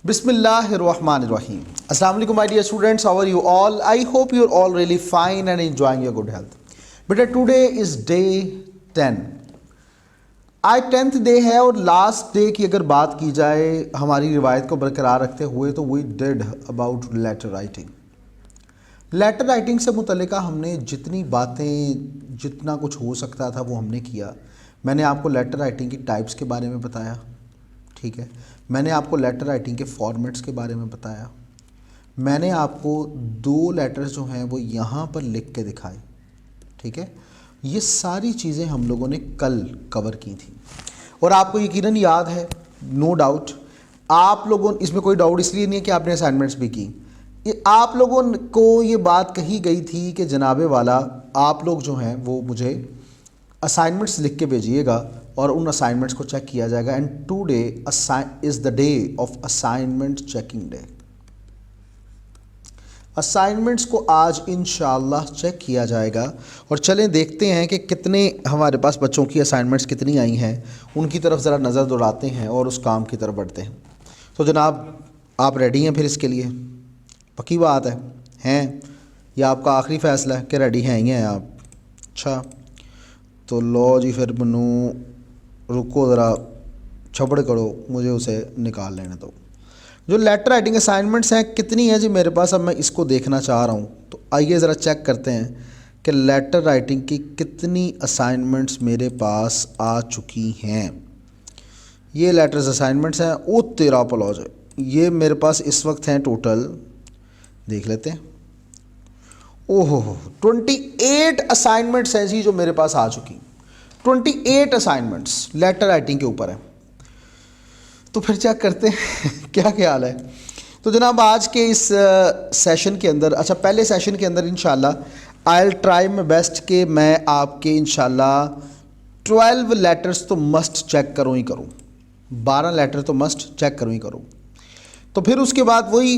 Bismillahirrahmanirrahim. Assalamu alaikum my dear students, how are you all? I hope you are all really fine and enjoying your good health. बेटा today is day 10. आज 10th day है और last day की अगर बात की जाए हमारी रिवायत को बरकरार रखते हुए तो we did about letter writing. Letter writing से मुतल्लिका हमने जितनी बातें जितना कुछ हो सकता था वो हमने किया। मैंने आपको लेटर राइटिंग की टाइप्स के बारे में बताया, ठीक है। मैंने आपको लेटर राइटिंग के फॉर्मेट्स के बारे में बताया। मैंने आपको 2 लेटर्स जो हैं वो यहाँ पर लिख के दिखाए, ठीक है। ये सारी चीज़ें हम लोगों ने कल कवर की थी और आपको यकीनन याद है, नो डाउट। आप लोगों, इसमें कोई डाउट इसलिए नहीं है कि आपने असाइनमेंट्स भी की। ये आप लोगों को ये बात कही गई थी कि जनाबे वाला आप लोग जो हैं वो मुझे असाइनमेंट्स लिख के भेजिएगा और उन असाइनमेंट्स को चेक किया जाएगा। And today is the day of assignment checking day. Assignments को आज इंशाल्लाह चेक किया जाएगा और चलें देखते हैं कि कितने हमारे पास बच्चों की असाइनमेंट्स कितनी आई हैं। उनकी तरफ ज़रा नज़र दौड़ाते हैं और उस काम की तरफ बढ़ते हैं। तो जनाब आप रेडी हैं फिर इसके लिए? पक्की बात हैं या आपका आखिरी फ़ैसला है कि रेडी हैं ही हैं आप? अच्छा तो लो जी, फिर मनु रुको ज़रा, छबड़ करो, मुझे उसे निकाल लेने दो। जो लेटर राइटिंग असाइनमेंट्स हैं कितनी हैं जी मेरे पास, अब मैं इसको देखना चाह रहा हूँ। तो आइए ज़रा चेक करते हैं कि लेटर राइटिंग की कितनी असाइनमेंट्स मेरे पास आ चुकी हैं। ये लेटर्स असाइनमेंट्स हैं। ओ तेरा पला जाए, ये मेरे पास इस वक्त हैं टोटल, देख लेते हैं। ओहो 28 असाइनमेंट्स हैं जी जो मेरे पास आ चुकी। 28 असाइनमेंट्स लेटर राइटिंग के ऊपर है। तो फिर चेक करते हैं क्या ख्याल है। तो जनाब आज के इस सेशन के अंदर, अच्छा पहले सेशन के अंदर इंशाल्लाह I will try my best कि मैं आपके इंशाल्लाह 12 लेटर्स तो मस्ट चेक करूँ ही करूँ, 12 लेटर तो मस्ट चेक करूँ ही करूँ। तो फिर उसके बाद वही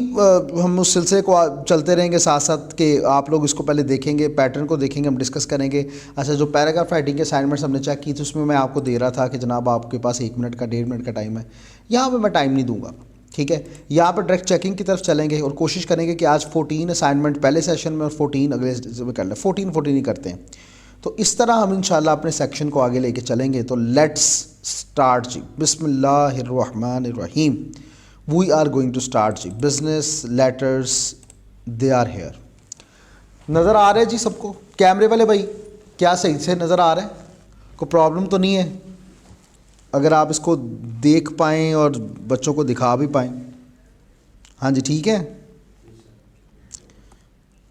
हम उस सिलसिले को चलते रहेंगे साथ साथ कि आप लोग इसको पहले देखेंगे, पैटर्न को देखेंगे, हम डिस्कस करेंगे। अच्छा जो पैराग्राफ राइटिंग के असाइनमेंट्स हमने चेक की थी उसमें मैं आपको दे रहा था कि जनाब आपके पास 1 मिनट का 1.5 मिनट का टाइम है। यहाँ पे मैं टाइम नहीं दूंगा, ठीक है। यहाँ पर डायरेक्ट चेकिंग की तरफ चलेंगे और कोशिश करेंगे कि आज 14 असाइनमेंट पहले सेशन में और 14 अगले में कर लें। 14 ही करते हैं। तो इस तरह हम इंशाल्लाह अपने सेक्शन को आगे लेके चलेंगे। तो लेट्स स्टार्ट जी। बिस्मिल्लाहिर्रहमानिर्रहीम। We are going to start ji. Business letters they are here. नज़र आ रहा है जी सबको? कैमरे वाले भाई क्या सही से नज़र आ रहा है? कोई प्रॉब्लम तो नहीं है? अगर आप इसको देख पाएँ और बच्चों को दिखा भी पाएँ। हाँ जी ठीक है।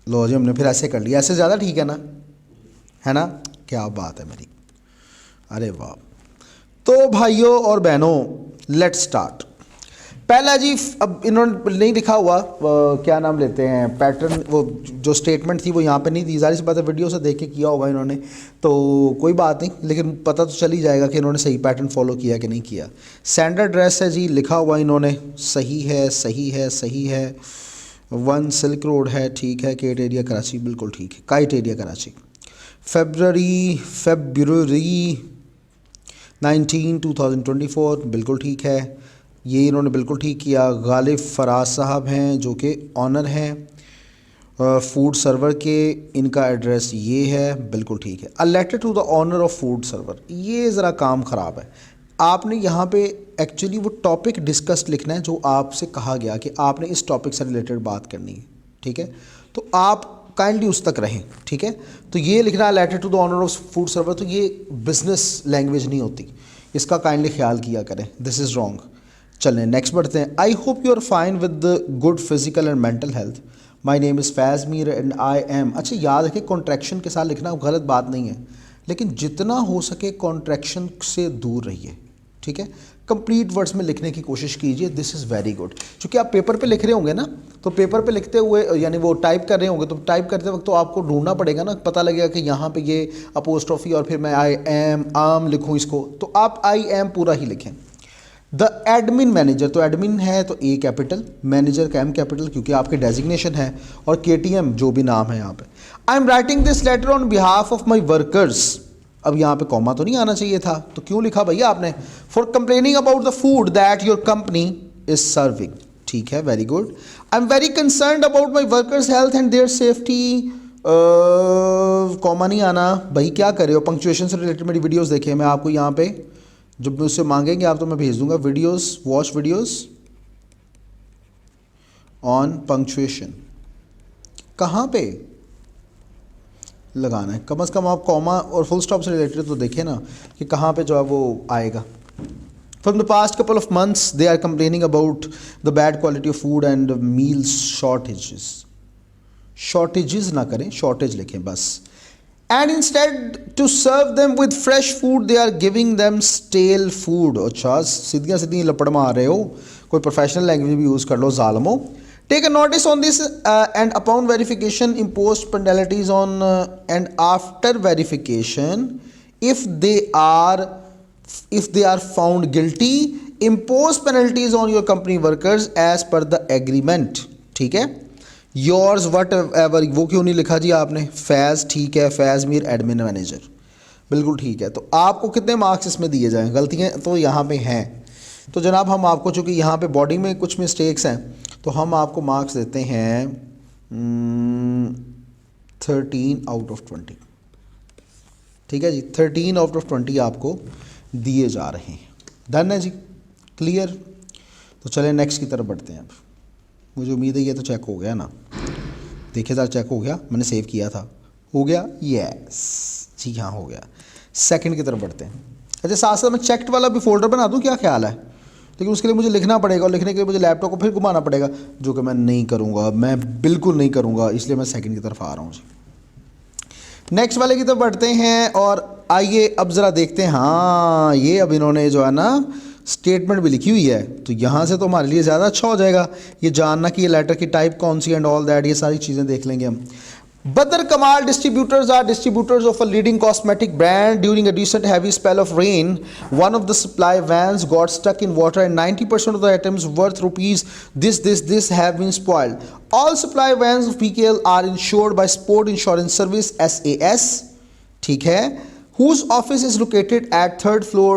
लो जी हमने फिर ऐसे कर लिया, ऐसे ज़्यादा ठीक है ना, है ना? क्या बात है मेरी, अरे वाह। तो भाइयों और बहनों लेट्स स्टार्ट। पहला जी, अब इन्होंने नहीं लिखा हुआ क्या नाम लेते हैं पैटर्न, वो जो स्टेटमेंट थी वो यहाँ पे नहीं दी। जाहिर सी बात है वीडियो से देख के किया होगा इन्होंने, तो कोई बात नहीं, लेकिन पता तो चल ही जाएगा कि इन्होंने सही पैटर्न फॉलो किया कि नहीं किया। सेंडर एड्रेस है जी, लिखा हुआ इन्होंने, सही है सही है सही है। 1 सिल्क रोड है, ठीक है। केट एरिया कराची, बिल्कुल ठीक है। Kite area Karachi. फेब्रुअरी 19 2024 बिल्कुल ठीक है। ये इन्होंने बिल्कुल ठीक किया। गालिब फराज साहब हैं जो कि ऑनर हैं फूड सर्वर के, इनका एड्रेस ये है, बिल्कुल ठीक है। A letter to the owner of food server, ये ज़रा काम ख़राब है। आपने यहाँ पे एक्चुअली वो टॉपिक डिस्कस लिखना है जो आपसे कहा गया कि आपने इस टॉपिक से रिलेटेड बात करनी है, ठीक है। तो आप काइंडली उस तक रहें, ठीक है। तो ये लिखना है letter to the owner of food server, तो ये बिजनेस लैंग्वेज नहीं होती, इसका काइंडली ख्याल किया करें। This is wrong. चलें नेक्स्ट बढ़ते हैं। I hope you are fine with good physical and mental health. My name is Faiz Mir and I am. अच्छा याद रखें कॉन्ट्रैक्शन के साथ लिखना गलत बात नहीं है, लेकिन जितना हो सके कॉन्ट्रैक्शन से दूर रहिए, ठीक है। कंप्लीट वर्ड्स में लिखने की कोशिश कीजिए। This is very good. क्योंकि आप पेपर पे लिख रहे होंगे ना, तो पेपर पे लिखते हुए यानी वो टाइप कर रहे होंगे, तो टाइप करते वक्त तो आपको ढूंढना पड़ेगा ना, पता लगेगा कि यहाँ पे ये अपोस्ट्रोफी और फिर मैं आई एम आम लिखूँ इसको, तो आप आई एम पूरा ही लिखें। द एडमिन मैनेजर, तो एडमिन है तो ए कैपिटल, मैनेजर का एम कैपिटल क्योंकि आपके डेजिग्नेशन है, और KTM जो भी नाम है यहाँ पे। आई am writing this later on behalf of my workers. अब यहाँ पे कॉमा तो नहीं आना चाहिए था, तो क्यों लिखा भैया आपने? For complaining about the food that your company is serving, ठीक है, very good. I am very concerned about my workers health and their safety, comma नहीं आना भाई, क्या कर रहे हो? पंक्चुएशन से रिलेटेड मेरी वीडियोस देखिए, मैं आपको यहाँ पे जब मुझसे मांगेंगे आप तो मैं भेज दूंगा videos, watch videos on punctuation. कहाँ पे लगाना है? कम से कम आप कॉमा और फुल स्टॉप से रिलेटेड तो देखिए ना कि कहाँ पे जो है वो आएगा। From the past couple of months, they are complaining about the bad quality of food and meal shortages. Shortages ना करें, shortage लिखें बस। And instead to serve them with fresh food, they are giving them stale food. अच्छा, सीधी लपड़ मार रहे हो, कोई professional language भी यूज़ कर लो ज़ालमो। Take a notice on this and upon verification impose penalties on and after verification if they are found guilty impose penalties on your company workers as per the agreement। ठीक है, yours whatever, वो क्यों नहीं लिखा जी आपने? फैज़, ठीक है, फैज़ Mir admin manager, बिल्कुल ठीक है। तो आपको कितने मार्क्स इसमें दिए जाएँ? गलतियाँ तो यहाँ पे हैं, तो जनाब हम आपको, चूँकि यहाँ पे बॉडी में कुछ मिस्टेक्स हैं, तो हम आपको मार्क्स देते हैं 13 आउट ऑफ 20। ठीक है जी, 13 आउट ऑफ 20 आपको दिए जा रहे हैं। डन है जी, क्लियर? तो चलें नेक्स्ट की तरफ बढ़ते हैं। अब मुझे उम्मीद है ये तो चेक हो गया ना, देखिए ज़रा, चेक हो गया, मैंने सेव किया था, हो गया, यस जी हाँ हो गया। सेकंड की तरफ बढ़ते हैं। अच्छा, साथ साथ मैं चेक्ड वाला भी फोल्डर बना दूँ, क्या ख्याल है? लेकिन उसके लिए मुझे लिखना पड़ेगा और लिखने के लिए मुझे लैपटॉप को फिर घुमाना पड़ेगा, जो कि मैं नहीं करूँगा, मैं बिल्कुल नहीं करूँगा, इसलिए मैं सेकंड की तरफ आ रहा हूँ जी। नेक्स्ट वाले की तरफ बढ़ते हैं और आइए अब ज़रा देखते हैं। हाँ, ये अब इन्होंने जो है ना स्टेटमेंट भी लिखी हुई है, तो यहाँ से तो हमारे लिए ज़्यादा अच्छा हो जाएगा ये जानना कि ये लेटर की टाइप कौन सी एंड ऑल दैट, ये सारी चीज़ें देख लेंगे हम। Badr Kamal distributors are distributors of a leading cosmetic brand. During a recent heavy spell of rain, one of the supply vans got stuck in water and 90% of the items worth rupees this have been spoiled. All supply vans of PKL are insured by Sport Insurance Service SAS, ठीक है, whose office is located at 3rd floor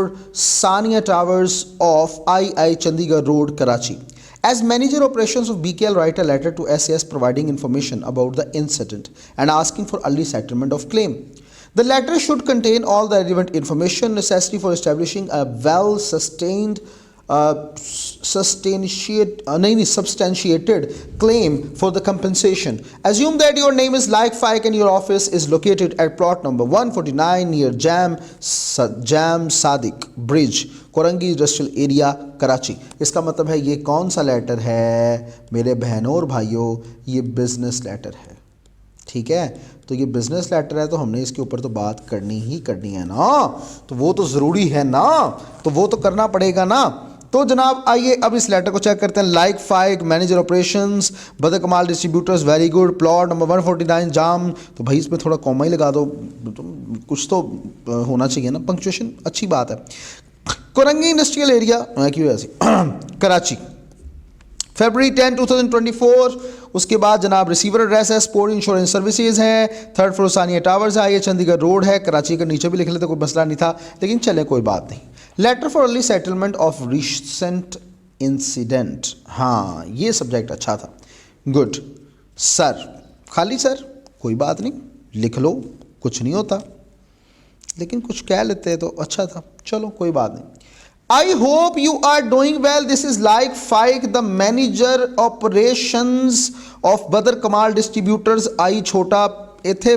Sania Towers of II Chandigarh Road, Karachi. As manager operations of BKL, write a letter to SAS providing information about the incident and asking for early settlement of claim. The letter should contain all the relevant information necessary for establishing a well-sustained substantiated claim for the compensation. Assume that your name is Like Fike and your office is located at plot number 149 near Jam Sadiq Bridge, Korangi industrial area, Karachi. इसका मतलब है ये कौन सा letter है मेरे बहनों और भाइयों? ये बिज़नेस लेटर है, ठीक है। तो ये बिज़नेस लेटर है, तो हमने इसके ऊपर तो बात करनी ही करनी है ना, तो वो तो ज़रूरी है ना, तो वो तो करना पड़ेगा ना। तो जनाब आइए अब इस लेटर को चेक करते हैं। लाइक फाइक मैनेजर ऑपरेशंस बदर Kamal distributors, very good, plot number 149 जाम। तो भाई इसमें थोड़ा कॉमा ही लगा दो, कुछ तो होना चाहिए ना, पंक्चुएशन, अच्छी बात है। कोरंगी इंडस्ट्रियल एरिया क्यों ऐसी कराची, फरवरी 10 2024। उसके बाद जनाब रिसीवर एड्रेस है स्पोर्ट इंश्योरेंस सर्विसेज है, 3rd फ्लोर सानिया टावर्स है, ये चंडीगढ़ रोड है, कराची का नीचे भी लिख लेते कोई मसला नहीं था, लेकिन चले कोई बात नहीं। Letter for early settlement of recent incident, हाँ ये सब्जेक्ट अच्छा था, गुड। सर, खाली सर, कोई बात नहीं, लिख लो, कुछ नहीं होता, लेकिन कुछ कह लेते तो अच्छा था, चलो कोई बात नहीं। I hope you are doing well. This is Like Fike, the manager operations of Badr Kamal Distributors। आई छोटा इथे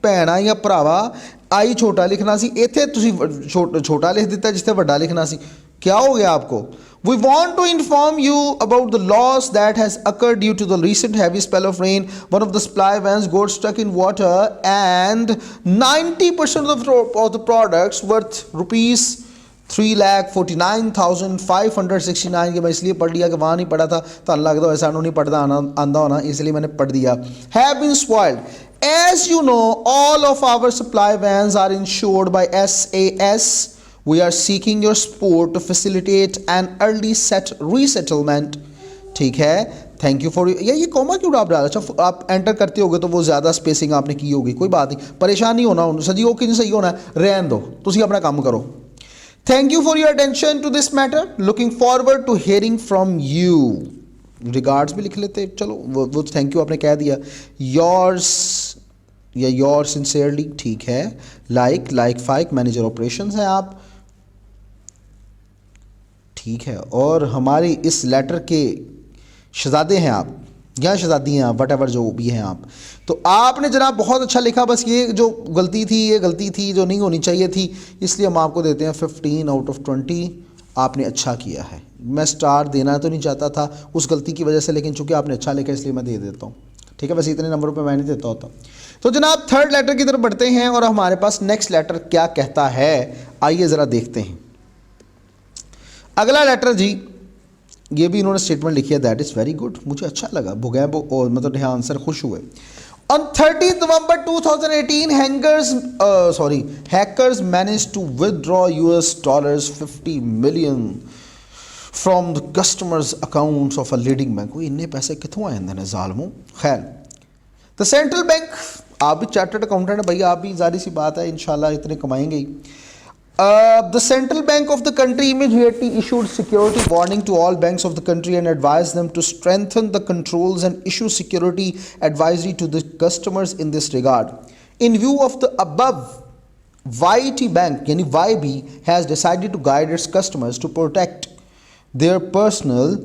भैणा या भरावा, आई छोटा लिखना सी, इथे तुसी छोटा लिख दिता जिथे वड्डा लिखना सी, क्या हो गया आपको? We want to inform you about the loss that has occurred due to the recent heavy spell of rain. One of the supply vans got stuck in water and 90% of the products worth rupees 3,49,569 के मैं इसलिए पढ़ लिया कि वहाँ नहीं पढ़ा था, तो अल्लाह का ऐसा नहीं पढ़ता आंदा होना, इसलिए मैंने पढ़ दिया। Have been spoiled. As you know, all of our supply vans are insured by SAS. We are seeking your support to facilitate an early resettlement. ठीक है, थैंक यू फॉर ये कॉमा क्यों आप डाला? अच्छा, आप एंटर करते होगे तो वो ज़्यादा स्पेसिंग आपने की होगी, कोई बात नहीं, परेशान नहीं होना, सजी हो कि नहीं सही होना, रहन दो, तुसी अपना काम करो। Thank you for your attention to this matter. Looking forward to hearing from you. Regards भी लिख लेते, चलो वो थैंक यू आपने कह दिया। योर्स या योर सिंसियरली, ठीक है। लाइक फाइक मैनेजर ऑपरेशंस हैं आप, ठीक है। और हमारी इस लेटर के शहजादे हैं आप या शहजादी हैं आप, वट एवर जो भी हैं आप। तो आपने जनाब बहुत अच्छा लिखा, बस ये जो गलती थी ये गलती थी जो नहीं होनी चाहिए थी, इसलिए हम आपको देते हैं 15 आउट ऑफ 20। आपने अच्छा किया है, मैं स्टार देना तो नहीं चाहता था उस गलती की वजह से, लेकिन चूंकि आपने अच्छा लिखा इसलिए मैं दे देता हूँ, ठीक है। बस इतने नंबरों पे मैं नहीं देता होता। तो जनाब थर्ड लेटर की तरफ बढ़ते हैं और हमारे पास नेक्स्ट लेटर क्या कहता है, आइए ज़रा देखते हैं। अगला लेटर जी, ये भी इन्होंने स्टेटमेंट लिखी है, दैट इज़ वेरी गुड, मुझे अच्छा लगा। भुगैब और मतलब यहाँ आंसर खुश हुए। On 30th November 2018, hackers managed to withdraw $50 million from the customers' accounts of a leading bank। कोई इन्ने पैसे कितों आए हैं ज़ालमों। खैर, द सेंट्रल बैंक, आप भी चार्टर्ड अकाउंटेंट है भैया, आप भी जाहिर सी बात है इंशाल्लाह इतने कमाएंगे ही। The central bank of the country immediately issued security warning to all banks of the country and advised them to strengthen the controls and issue security advisory to the customers in this regard. In view of the above, YT Bank, yani YB, has decided to guide its customers to protect their personal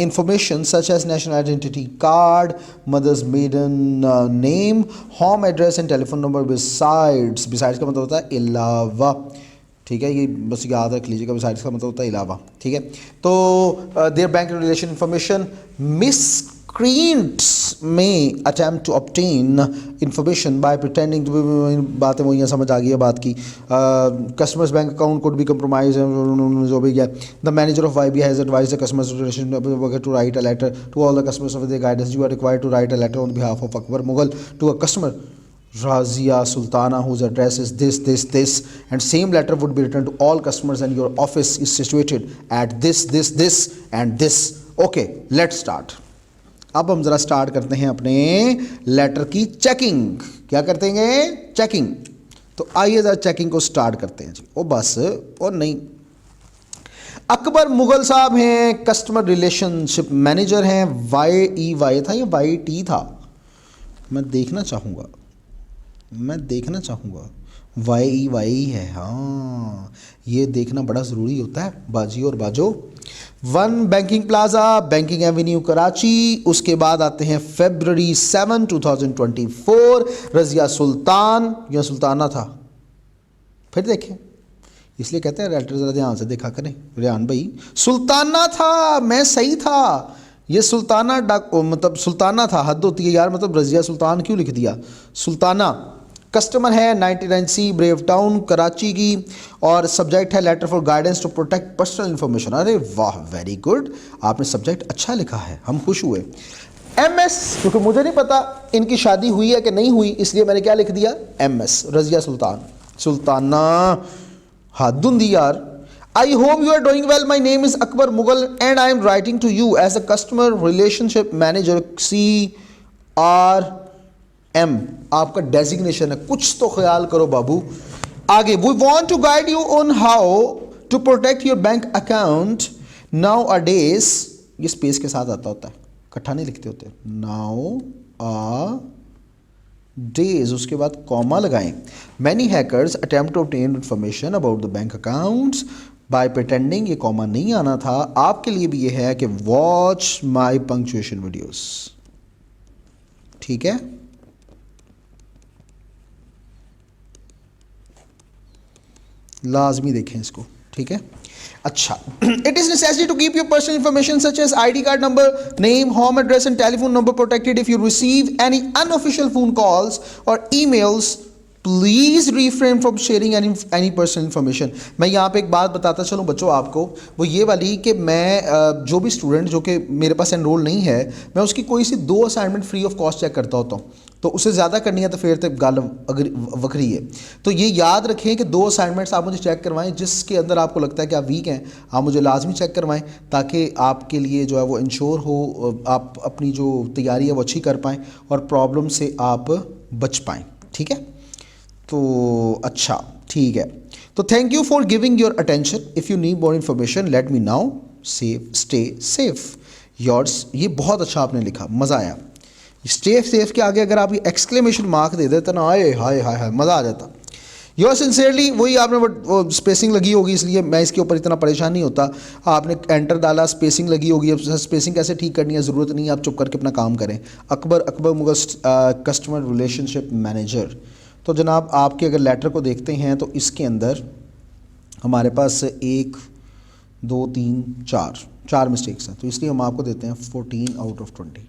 information such as national identity card, mother's maiden name, home address and telephone number besides का मतलब होता है अलावा, ठीक है। ये बस याद रख लीजिएगा, besides का मतलब होता है अलावा, ठीक है। तो their bank relation information, miscreants may attempt to obtain information by pretending to be, बातें वो यहाँ समझ आ गई है बात की। Customers bank account could be compromised, जो भी है। The manager of YB has advised the customers relation to write a letter to all the customers of their guidance. You are required to write a letter on behalf of Akbar Mughal to a customer, Razia Sultana, whose address is this, and same letter would be written to all customers and your office is situated at this and this. Okay, let's start. अब हम ज़रा start करते हैं अपने letter की checking. क्या करते हैं? चेकिंग। तो आइए ज़रा चेकिंग को स्टार्ट करते हैं जी। ओ बस और नहीं, अकबर मुगल साहब हैं, कस्टमर रिलेशनशिप मैनेजर हैं। YEY था या YT था, मैं देखना चाहूँगा YEY है, हाँ ये देखना बड़ा ज़रूरी होता है बाजी और बाजो। 1 banking plaza, banking Avenue Karachi. उसके बाद आते हैं February 7, 2024, रज़िया सुल्तान या सुल्ताना था, फिर देखें, इसलिए कहते हैं लेटर ज़रा ध्यान से देखा करें रियान भाई। सुल्ताना था, मैं सही था, ये सुल्ताना मतलब सुल्ताना था, हद होती है यार, मतलब रज़िया सुल्तान क्यों लिख दिया, सुल्ताना। कस्टमर है 99C ब्रेव टाउन कराची की, और सब्जेक्ट है letter for guidance to protect personal information. अरे वाह, वेरी गुड, आपने सब्जेक्ट अच्छा लिखा है, हम खुश हुए। MS, क्योंकि मुझे नहीं पता इनकी शादी हुई है कि नहीं हुई, इसलिए मैंने क्या लिख दिया, MS, रज़िया सुल्तान, सुल्ताना, हद हुंदी यार। I hope you are doing well. My name is Akbar Mughal and I am writing to you as a customer relationship manager, CRM आपका डेजिग्नेशन है, कुछ तो ख्याल करो बाबू। आगे, we want to guide you on how to protect your bank account nowadays, ये space के साथ आता होता है, इकट्ठा नहीं लिखते होते, nowadays, उसके बाद कॉमा लगाएं। Many hackers attempt to obtain information about the bank accounts by pretending, ये कॉमा नहीं आना था, आपके लिए भी ये है कि वॉच माई पंक्चुएशन वीडियोस, ठीक है। लाजमी देखें इसको, ठीक है। अच्छा, it is necessary to keep your personal information such as ID card number, name, home address and telephone number protected. If you receive any unofficial phone calls or emails, please refrain from sharing any personal information. मैं यहाँ पे एक बात बताता चलूँ बच्चों आपको, वो ये वाली कि मैं जो भी स्टूडेंट जो कि मेरे पास एनरोल नहीं है, मैं उसकी कोई सी 2 assignment free of cost check करता होता हूँ, तो उससे ज़्यादा करनी है तो फिर तो गल वखरी है। तो ये याद रखें कि 2 असाइनमेंट्स आप मुझे चेक करवाएं, जिसके अंदर आपको लगता है कि आप वीक हैं, आप मुझे लाजमी चेक करवाएं, ताकि आपके लिए जो है वो इंश्योर हो, आप अपनी जो तैयारी है वो अच्छी कर पाएँ और प्रॉब्लम से आप बच पाएँ, ठीक है। तो अच्छा, ठीक है, तो thank you for giving your attention. If you need more information let me now, safe, stay safe. Yours, ये बहुत अच्छा आपने लिखा, मज़ा आया। स्टे सेफ के आगे अगर आप ये एक्सक्लेमेशन मार्क दे देते ना, आए हाय हाय हाय, मज़ा आ जाता। योर सिंसियरली, वही आपने वो स्पेसिंग लगी होगी इसलिए मैं इसके ऊपर इतना परेशान नहीं होता। आपने एंटर डाला, स्पेसिंग लगी होगी, अब स्पेसिंग कैसे ठीक करनी है ज़रूरत नहीं है, आप चुप करके अपना काम करें। Akbar Mughal customer relationship manager. तो जनाब आपके अगर लेटर को देखते हैं तो इसके अंदर हमारे पास 1 2 3 4 मिस्टेक्स हैं, तो इसलिए हम आपको देते हैं 14 आउट ऑफ 20।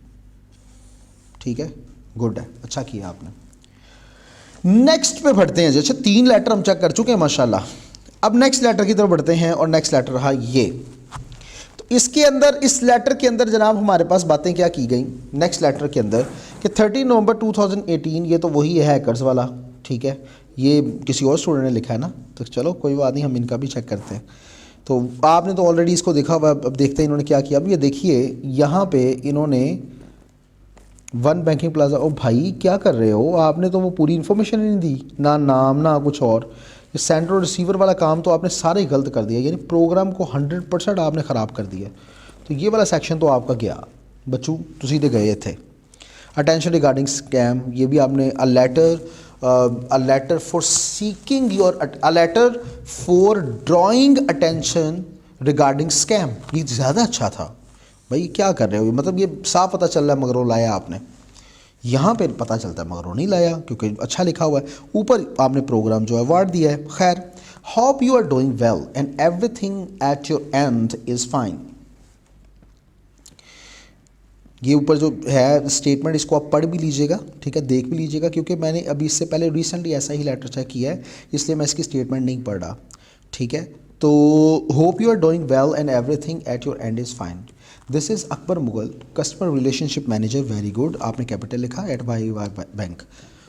ठीक है, गुड है, अच्छा किया आपने। नेक्स्ट पे बढ़ते हैं जी। अच्छा, 3 लेटर हम चेक कर चुके हैं माशाल्लाह। अब नेक्स्ट लेटर की तरफ बढ़ते हैं और नेक्स्ट लेटर रहा ये। तो इसके अंदर, इस लेटर के अंदर जनाब हमारे पास बातें क्या की गई नेक्स्ट लेटर के अंदर कि 30 नवंबर 2018, ये तो वही है हैकर्स वाला। ठीक है, ये किसी और स्टूडेंट ने लिखा है ना, तो चलो कोई बात नहीं, हम इनका भी चेक करते हैं। तो आपने तो ऑलरेडी इसको देखा हुआ, अब देखते हैं इन्होंने क्या किया। अब ये देखिए यहाँ पे इन्होंने वन बैंकिंग प्लाजा, ओ भाई क्या कर रहे हो, आपने तो वो पूरी इन्फॉर्मेशन नहीं दी, ना नाम ना कुछ और। ये सेंडर और रिसीवर वाला काम तो आपने सारे गलत कर दिया, यानी प्रोग्राम को 100% आपने ख़राब कर दिया। तो ये वाला सेक्शन तो आपका गया बच्चू, तो सीधे गए थे। अटेंशन रिगार्डिंग स्कैम, ये भी आपने a letter for seeking your, a letter for drawing attention regarding scam, ये ज़्यादा अच्छा था। भाई क्या कर रहे हो, मतलब ये साफ पता चल रहा है मगरों लाया आपने, यहाँ पे पता चलता है मगरों नहीं लाया क्योंकि अच्छा लिखा हुआ है। ऊपर आपने प्रोग्राम जो अवार्ड दिया है। खैर, hope you are doing well and everything at your end is fine. ये ऊपर जो है स्टेटमेंट, इसको आप पढ़ भी लीजिएगा, ठीक है, देख भी लीजिएगा, क्योंकि मैंने अभी इससे पहले रिसेंटली ऐसा ही लेटर चेक किया है, इसलिए मैं इसकी स्टेटमेंट नहीं पढ़ रहा। ठीक है, तो hope you are doing well and everything at your end is fine. This is Akbar Mughal customer relationship manager, very good, आपने कैपिटल लिखा, एट वाई बैंक।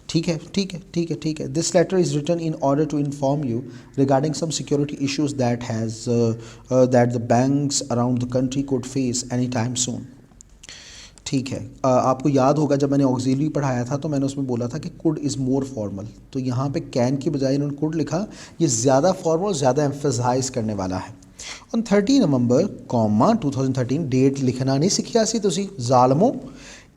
ठीक है ठीक है ठीक है ठीक है। This letter is written in order to inform you regarding some security issues that the banks around the country could face any time soon. ठीक है, आपको याद होगा जब मैंने ऑक्सिलरी पढ़ाया था तो मैंने उसमें बोला था कि कुड इज़ मोर फॉर्मल, तो यहाँ पे कैन की बजाय इन्होंने कुड लिखा, ये ज़्यादा फॉर्मल, ज़्यादा एम्फेसाइज करने वाला है। ऑन 30 नवंबर कॉमा 2013, डेट लिखना नहीं सीखिया सी तुसी ज़ालमो।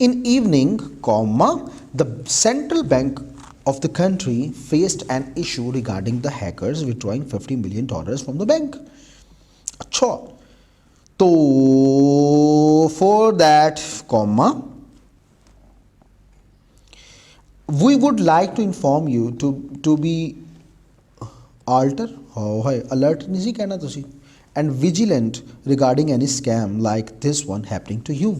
In evening comma the central bank of the country faced an issue regarding the hackers withdrawing $50 million from the bank. अच्छा, तो for that comma we would like to inform you to be alert नहीं सी कहना तुसी, and vigilant regarding any scam like this one happening to you.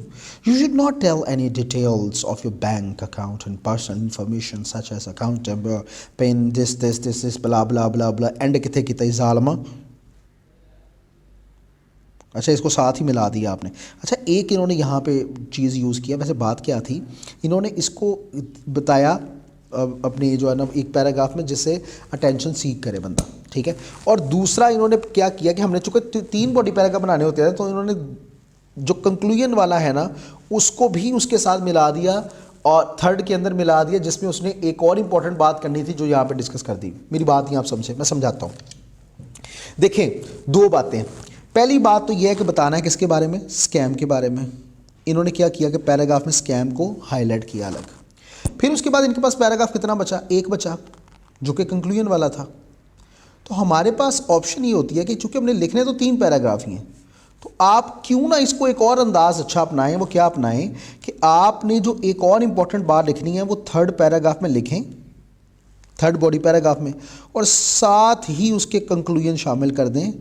You should not tell any details of your bank account and personal information such as account number, PIN, this blah blah blah blah, and किथे किथे ज़ालमा। अच्छा, इसको साथ ही मिला दिया आपने। अच्छा, एक इन्होंने यहाँ पे चीज़ यूज़ किया, वैसे बात क्या थी, इन्होंने इसको बताया अपनी जो है ना एक पैराग्राफ में, जिससे अटेंशन सीख करे बंदा। ठीक है, और दूसरा इन्होंने क्या किया कि हमने चूँकि 3 बॉडी पैराग्राफ बनाने होते हैं, तो इन्होंने जो कंक्लूजन वाला है ना उसको भी उसके साथ मिला दिया, और थर्ड के अंदर मिला दिया, जिसमें उसने एक और इम्पॉर्टेंट बात करनी थी जो यहाँ पे डिस्कस कर दी। मेरी बात नहीं आप समझे, मैं समझाता हूँ। देखें, 2 बातें। पहली बात तो यह है कि बताना है किसके बारे में, स्कैम के बारे में। इन्होंने क्या किया कि पैराग्राफ में स्कैम को हाईलाइट किया अलग। फिर उसके बाद इनके पास पैराग्राफ कितना बचा, 1 बचा, जो कि कंक्लूजन वाला था। तो हमारे पास ऑप्शन ये होती है कि चूंकि हमने लिखने तो 3 पैराग्राफ ही हैं, तो आप क्यों ना इसको एक और अंदाज अच्छा अपनाएं। वो क्या अपनाएं कि आपने जो एक और इम्पॉर्टेंट बात लिखनी है वो 3rd पैराग्राफ में लिखें, 3rd बॉडी पैराग्राफ में, और साथ ही उसके कंक्लूजन शामिल कर दें,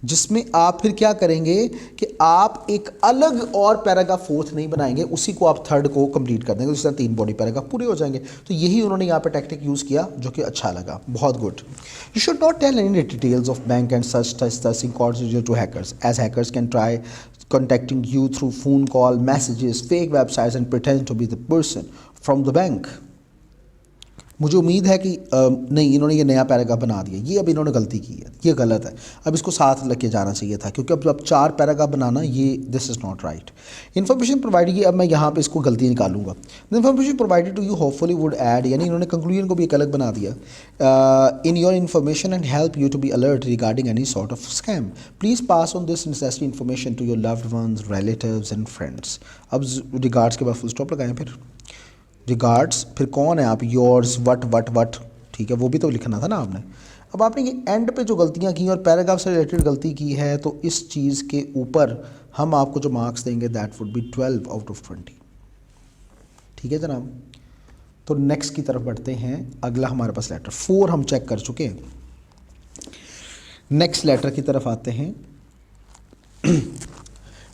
जिसमें आप फिर क्या करेंगे कि आप एक अलग और पैराग्राफ 4th नहीं बनाएंगे, उसी को आप 3rd को कंप्लीट कर देंगे, जिससे 3 बॉडी पैराग्राफ पूरे हो जाएंगे। तो यही उन्होंने यहाँ पे टेक्निक यूज़ किया, जो कि अच्छा लगा, बहुत good. You should not tell any details of bank and such to hackers, as hackers can try contacting you through phone call, messages, fake websites and pretend to be the person from the bank. मुझे उम्मीद है कि नहीं, इन्होंने ये नया paragraph बना दिया, ये अब इन्होंने गलती की है, ये गलत है, अब इसको साथ लेके जाना चाहिए था, क्योंकि अब 4 पैराग्राफ बनाना, ये this is not right. Information provide की, अब मैं यहाँ पे इसको गलती निकालूंगा। The information provided to you hopefully would add, यानी इन्होंने कंक्लूजन को भी एक अलग बना दिया। In your information and help you to be alert regarding any sort of scam, please pass on this necessary information to your loved ones, relatives and friends. अब regards के बाद फुल स्टॉप लगाएं, फिर रिगार्ड्स, फिर कौन है आप, yours, what, ठीक है, वो भी तो लिखना था ना आपने। अब आपने ये एंड पे जो गलतियाँ की और पैराग्राफ से रिलेटेड गलती की है, तो इस चीज़ के ऊपर हम आपको जो मार्क्स देंगे that would be 12 out of 20। ठीक है जनाब, तो नेक्स्ट की तरफ बढ़ते हैं। अगला हमारे पास लेटर 4 हम चेक कर चुके हैं। नेक्स्ट लेटर की तरफ आते हैं।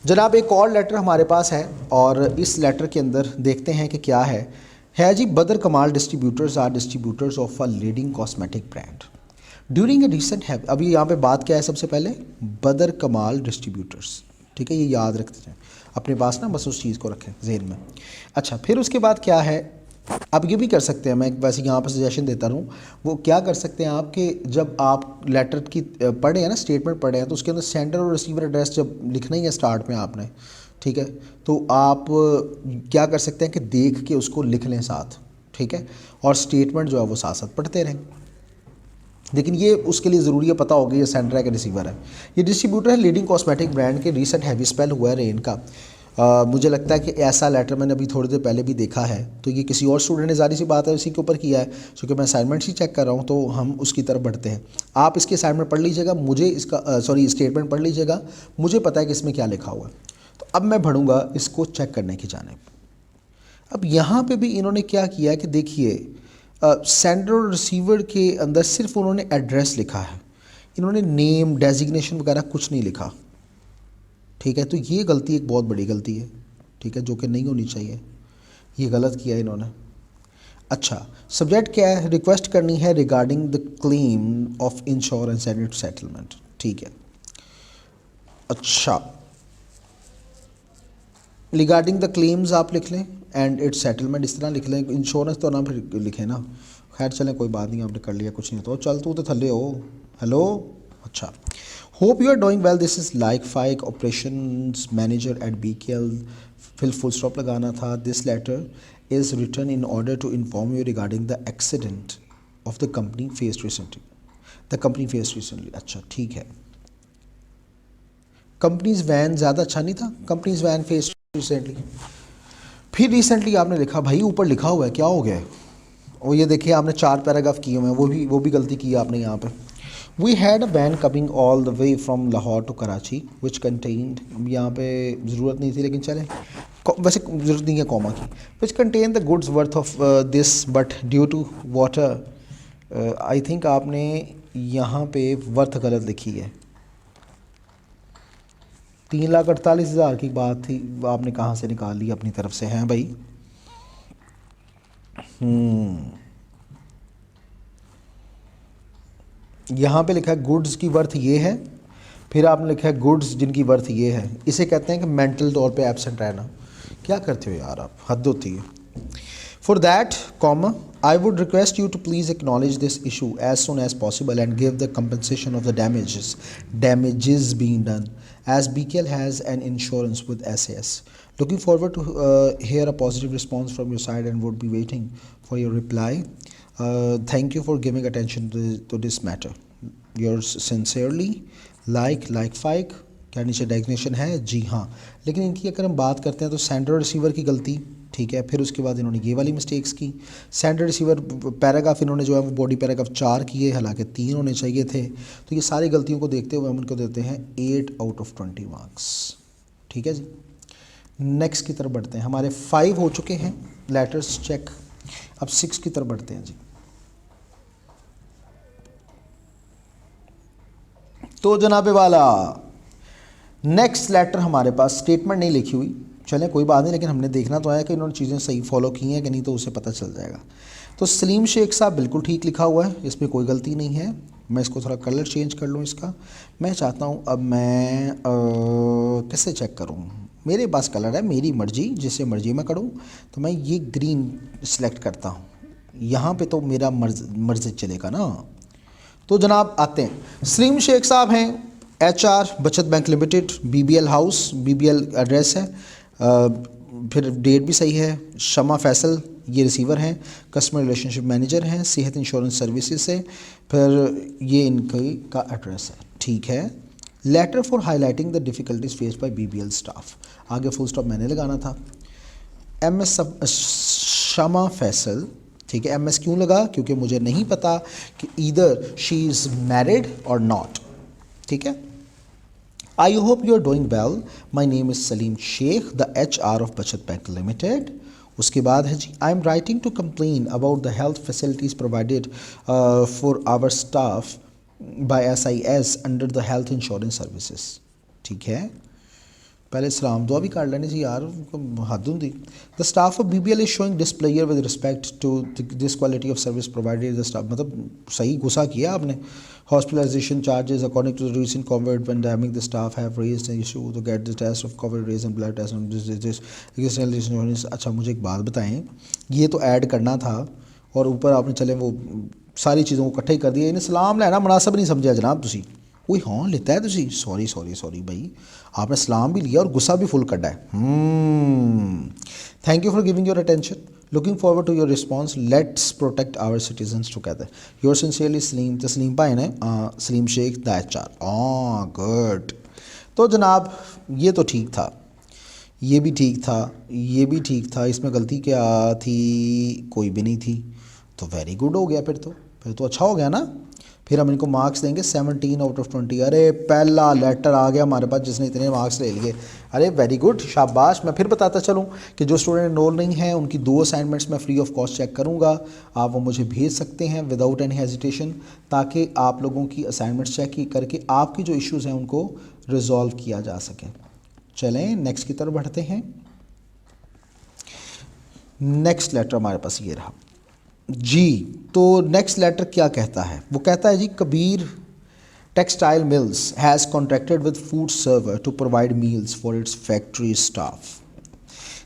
जनाब एक और लेटर हमारे पास है, और इस लेटर के अंदर देखते हैं कि क्या है जी, Badar Kamal distributors are distributors of a leading cosmetic brand during a recent है। अभी यहाँ पे बात क्या है, सबसे पहले बदर कमाल डिस्ट्रीब्यूटर्स, ठीक है, ये याद रखते जाएं अपने पास ना, बस उस चीज़ को रखें जहन में। अच्छा, फिर उसके बाद क्या है, अब ये भी कर सकते हैं, मैं वैसे यहाँ पर सजेशन देता रहूँ, वो क्या कर सकते हैं आप कि जब आप लेटर की पढ़े हैं ना, स्टेटमेंट पढ़े हैं, तो उसके अंदर सेंडर और रिसीवर एड्रेस जब लिखना ही है स्टार्ट में आपने, ठीक है, तो आप क्या कर सकते हैं कि देख के उसको लिख लें साथ, ठीक है, और स्टेटमेंट जो है वो साथ साथ पढ़ते रहें। लेकिन ये उसके लिए ज़रूरी है पता होगा ये सेंडर है कि रिसीवर है। ये डिस्ट्रीब्यूटर है लीडिंग कॉस्मेटिक ब्रांड के, रिसेंट हैवी स्पेल हुआ है रेन का। मुझे लगता है कि ऐसा लेटर मैंने अभी थोड़ी देर पहले भी देखा है, तो ये किसी और स्टूडेंट ने, ज़ाहिर सी बात है, उसी के ऊपर किया है, क्योंकि मैं असाइनमेंट्स ही चेक कर रहा हूँ, तो हम उसकी तरफ बढ़ते हैं। आप इसके असाइनमेंट पढ़ लीजिएगा, मुझे इसका स्टेटमेंट पढ़ लीजिएगा, मुझे पता है कि इसमें क्या लिखा हुआ है। तो अब मैं बढ़ूँगा इसको चेक करने की जानिब। अब यहाँ पे भी इन्होंने क्या किया है कि देखिए, सेंडर और रिसीवर के अंदर सिर्फ उन्होंने एड्रेस लिखा है, इन्होंने नेम, डेजिग्नेशन वगैरह कुछ नहीं लिखा, ठीक है, तो ये गलती एक बहुत बड़ी गलती है, ठीक है, जो कि नहीं होनी चाहिए, ये गलत किया इन्होंने। अच्छा, सब्जेक्ट क्या है, रिक्वेस्ट करनी है regarding the claim of insurance and it's settlement, ठीक है। अच्छा, रिगार्डिंग द क्लेम्स आप लिख लें एंड इट्स सेटलमेंट इस तरह लिख लें, इंश्योरेंस तो ना फिर लिखें ना, खैर चलें कोई बात नहीं, आपने कर लिया, कुछ नहीं, तो चल तू तो थले हो, हेलो। अच्छा, hope you are doing well, this is like Faiq operations manager at BKL, फिर फुल स्टॉप लगाना था। This letter is written in order to inform you regarding the accident of the company faced recently, अच्छा ठीक है। Companies van ज़्यादा अच्छा नहीं था, कंपनीज वैन फेस्ड रिसेंटली, फिर रिसेंटली आपने लिखा, भाई ऊपर लिखा हुआ है, क्या हो गया है, और ये देखिए आपने 4 पैराग्राफ किए हुए हैं, वो भी गलती की है आपने यहाँ पे। We had a van coming all the way from Lahore to Karachi which contained, यहाँ पे ज़रूरत नहीं थी लेकिन चले, वैसे ज़रूरत नहीं है कॉमा की, which contain the goods worth of this but due to water, I think आपने यहाँ पे वर्थ गलत लिखी है, 3,48,000 की बात थी, आपने कहाँ से निकाल ली अपनी तरफ से, हैं भाई। यहाँ पे लिखा है गुड्स की वर्थ ये है, फिर आपने लिखा है गुड्स जिनकी वर्थ ये है, इसे कहते हैं कि मेंटल तौर पे एब्सेंट रहना। क्या करते हो यार आप, हद होती है। For that comma I would request you to please acknowledge this issue as soon as possible and give the compensation of the damages being done as BKL has an insurance with SAS. Looking forward to hear a positive response from your side and would be waiting for your reply. Thank you for giving attention to this matter. Yours sincerely, like Fike। क्या नीचे designation है, जी हाँ, लेकिन इनकी अगर हम बात करते हैं तो सेंडर रिसीवर की गलती, ठीक है, फिर उसके बाद इन्होंने ये वाली मिस्टेक्स की। सेंडर रिसीवर पैराग्राफ इन्होंने जो है वो बॉडी पैराग्राफ 4 किए, हालांकि 3 होने चाहिए थे, तो ये सारी गलतियों को देखते हुए हम उनको देते हैं 8 आउट ऑफ 20 मार्क्स, ठीक है जी। नेक्स्ट की तरफ बढ़ते हैं, हमारे 5 हो चुके हैं लेटर्स चेक, अब 6 की तरफ बढ़ते हैं जी। तो जनाबे वाला नेक्स्ट लेटर हमारे पास स्टेटमेंट नहीं लिखी हुई, चलें कोई बात नहीं, लेकिन हमने देखना तो आया कि इन्होंने चीज़ें सही फॉलो की हैं कि नहीं, तो उसे पता चल जाएगा। तो सलीम शेख साहब बिल्कुल ठीक लिखा हुआ है, इसमें कोई गलती नहीं है। मैं इसको थोड़ा कलर चेंज कर लूँ इसका, मैं चाहता हूँ अब मैं कैसे चेक करूँ, मेरे पास कलर है, मेरी मर्ज़ी, जिससे मर्ज़ी मैं करूँ, तो मैं ये ग्रीन सिलेक्ट करता हूँ, यहाँ पे तो मेरा मर्ज चलेगा ना। तो जनाब आते हैं, सलीम शेख साहब हैं, HR बचत Bank limited, BBL house, BBL address है, फिर डेट भी सही है। शमा फैसल ये रिसीवर हैं, कस्टमर रिलेशनशिप मैनेजर हैं, सेहत इंश्योरेंस सर्विसेज से, फिर ये इनकी का एड्रेस है, ठीक है। Letter for highlighting the difficulties faced by BBL staff, आगे फुल स्टॉप मैंने लगाना था। MS शमा फैसल, ठीक है। MS क्यों लगा? क्योंकि मुझे नहीं पता कि ईदर शी इज़ मैरिड और नॉट, ठीक है। I hope you are doing well, my name is Salim Shaikh, the HR of Bachat Bank Limited. उसके बाद है जी, I am writing to complain about the health facilities provided for our staff by SIS under the health insurance services, ठीक है। पहले सलाम दुआ भी कर लेने जी यार, हद होंगी। The staff of BBL is showing displeasure with respect to this quality of service provided the staff, मतलब सही गुस्सा किया आपने। Hospitalisation charges according to the recent COVID pandemic the staff have raised the issue to get the test of COVID rays and blood test. अच्छा मुझे एक बात बताएं, ये तो ऐड करना था और ऊपर आपने चले वो सारी चीज़ों को इकट्ठे ही कर दिया। इन्हें सलाम लेना मुनासिब नहीं समझा जनाब तुसी। कोई हाँ लेता है तुसी, सॉरी सॉरी सॉरी भाई, आपने सलाम भी लिया और गुस्सा भी फुल कटा है। Thank you for giving your attention, looking forward to your response, let's protect our citizens together, your sincerely Salim. तो सलीम भाई ने Salim Shaikh the HR, good. तो जनाब ये तो ठीक था, ये भी ठीक था, ये भी ठीक था, इसमें गलती क्या थी? कोई भी नहीं थी, तो वेरी गुड हो गया, फिर तो अच्छा हो गया ना। फिर हम इनको मार्क्स देंगे 17 आउट ऑफ 20। अरे पहला लेटर आ गया हमारे पास जिसने इतने मार्क्स ले लिए, अरे वेरी गुड, शाबाश। मैं फिर बताता चलूँ कि जो स्टूडेंट एनरोल नहीं हैं उनकी 2 असाइनमेंट्स मैं फ्री ऑफ कॉस्ट चेक करूँगा, आप वो मुझे भेज सकते हैं विदाउट एनी हेजिटेशन, ताकि आप लोगों की असाइनमेंट्स चेक करके आपकी जो इश्यूज़ हैं उनको रिजॉल्व किया जा सके। चलें नेक्स्ट की तरफ बढ़ते हैं। नेक्स्ट लेटर हमारे पास ये रहा जी। तो नेक्स्ट लेटर क्या कहता है? वो कहता है जी, Kabir Textile Mills has contracted with food server to provide meals for its factory staff.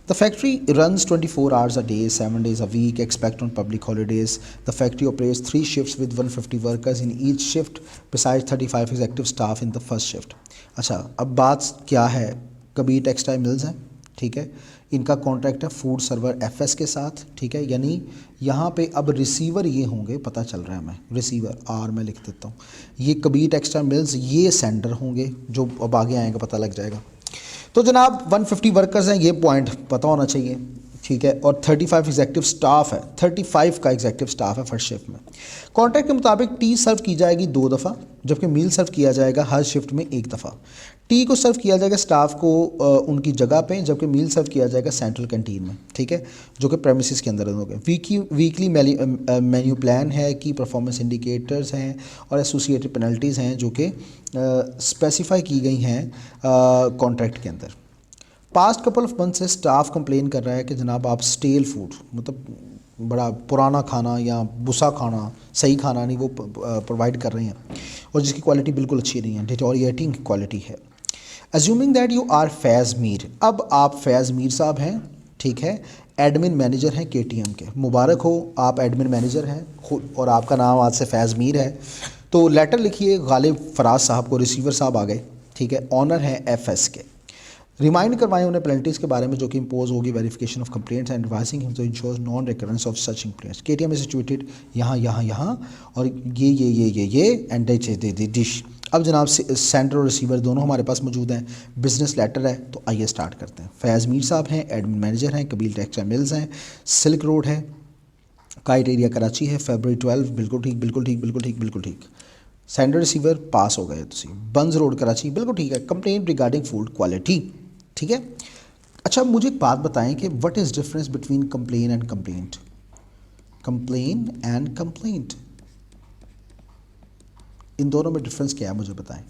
The factory runs 24 hours a day, 7 days a week, except on public holidays. The factory operates 3 shifts with 150 workers in each shift, besides 35 executive staff in the first shift. अच्छा, अब बात क्या है? Kabir Textile mills हैं, ठीक है, इनका contract है फूड सर्वर FS के साथ, ठीक है। यानी यहाँ पे अब रिसीवर ये होंगे, पता चल रहा है हमें, रिसीवर R मैं लिख देता हूँ, ये कबीर टेक्सटाइल मिल्स ये सेंडर होंगे, जो अब आगे आएंगे पता लग जाएगा। तो जनाब 150 वर्कर्स हैं, ये पॉइंट पता होना चाहिए, ठीक है। और 35 एग्जेक्टिव स्टाफ है, 35 का एग्जेक्टिव स्टाफ है फर्स्ट शिफ्ट में। कॉन्ट्रैक्ट के मुताबिक टी सर्व की जाएगी 2 दफ़ा, जबकि मील सर्व किया जाएगा हर शिफ्ट में 1 दफ़ा। टी को सर्व किया जाएगा स्टाफ को उनकी जगह पे, जबकि मील सर्व किया जाएगा सेंट्रल कैंटीन में, ठीक है, जो कि प्रेमिसेस के अंदर होंगे। वीकली मेन्यू प्लान है, की परफॉर्मेंस इंडिकेटर्स हैं और एसोसिएटेड पेनल्टीज़ हैं जो कि स्पेसिफाई की गई हैं कॉन्ट्रैक्ट के अंदर। पास्ट कपल ऑफ मंथ से स्टाफ कंप्लेन कर रहा है कि जनाब आप स्टेल फूड, मतलब बड़ा पुराना खाना या बुसा खाना, सही खाना नहीं वो प्रोवाइड कर रहे हैं और जिसकी क्वालिटी बिल्कुल अच्छी नहीं है, डिटोरिएटिंग क्वालिटी है। अज्यूमिंग दैट यू आर फैज़ मीर, अब आप फैज़ मीर साहब हैं, ठीक है, एडमिन मैनेजर हैं KTM के, मुबारक हो, आप एडमिन मैनेजर हैं खुद और आपका नाम आज से फैज़ मीर है। तो लेटर लिखिए गालिब फराज साहब को, रिसीवर साहब आ गए, ठीक है, ऑनर हैं FS के। रिमाइंड करवाएं उन्हें पेनल्टीज़ के बारे में जो कि इम्पोज होगी, verification of complaints and advising him to ensure non recurrence of such complaints. KTM is situated यहाँ और ये एंड डिश। अब जनाब सेंडर और रिसीवर दोनों हमारे पास मौजूद हैं, बिजनेस लेटर है, तो आइए स्टार्ट करते हैं। फैज़ मीर साहब हैं, एडमिन मैनेजर हैं, कबीर टेक्सटाइल मिल्स हैं, सिल्क रोड है, काइट एरिया कराची है, February 12, बिल्कुल ठीक बिल्कुल ठीक बिल्कुल ठीक बिल्कुल ठीक। सेंडर रिसीवर पास हो गए तुसी, बंज रोड कराची, बिल्कुल ठीक है। कंप्लेंट रिगार्डिंग फूड क्वालिटी, ठीक है। अच्छा मुझे एक बात बताएं कि what is difference between complain and complaint? Complain and complaint, इन दोनों में डिफरेंस क्या है मुझे बताएं।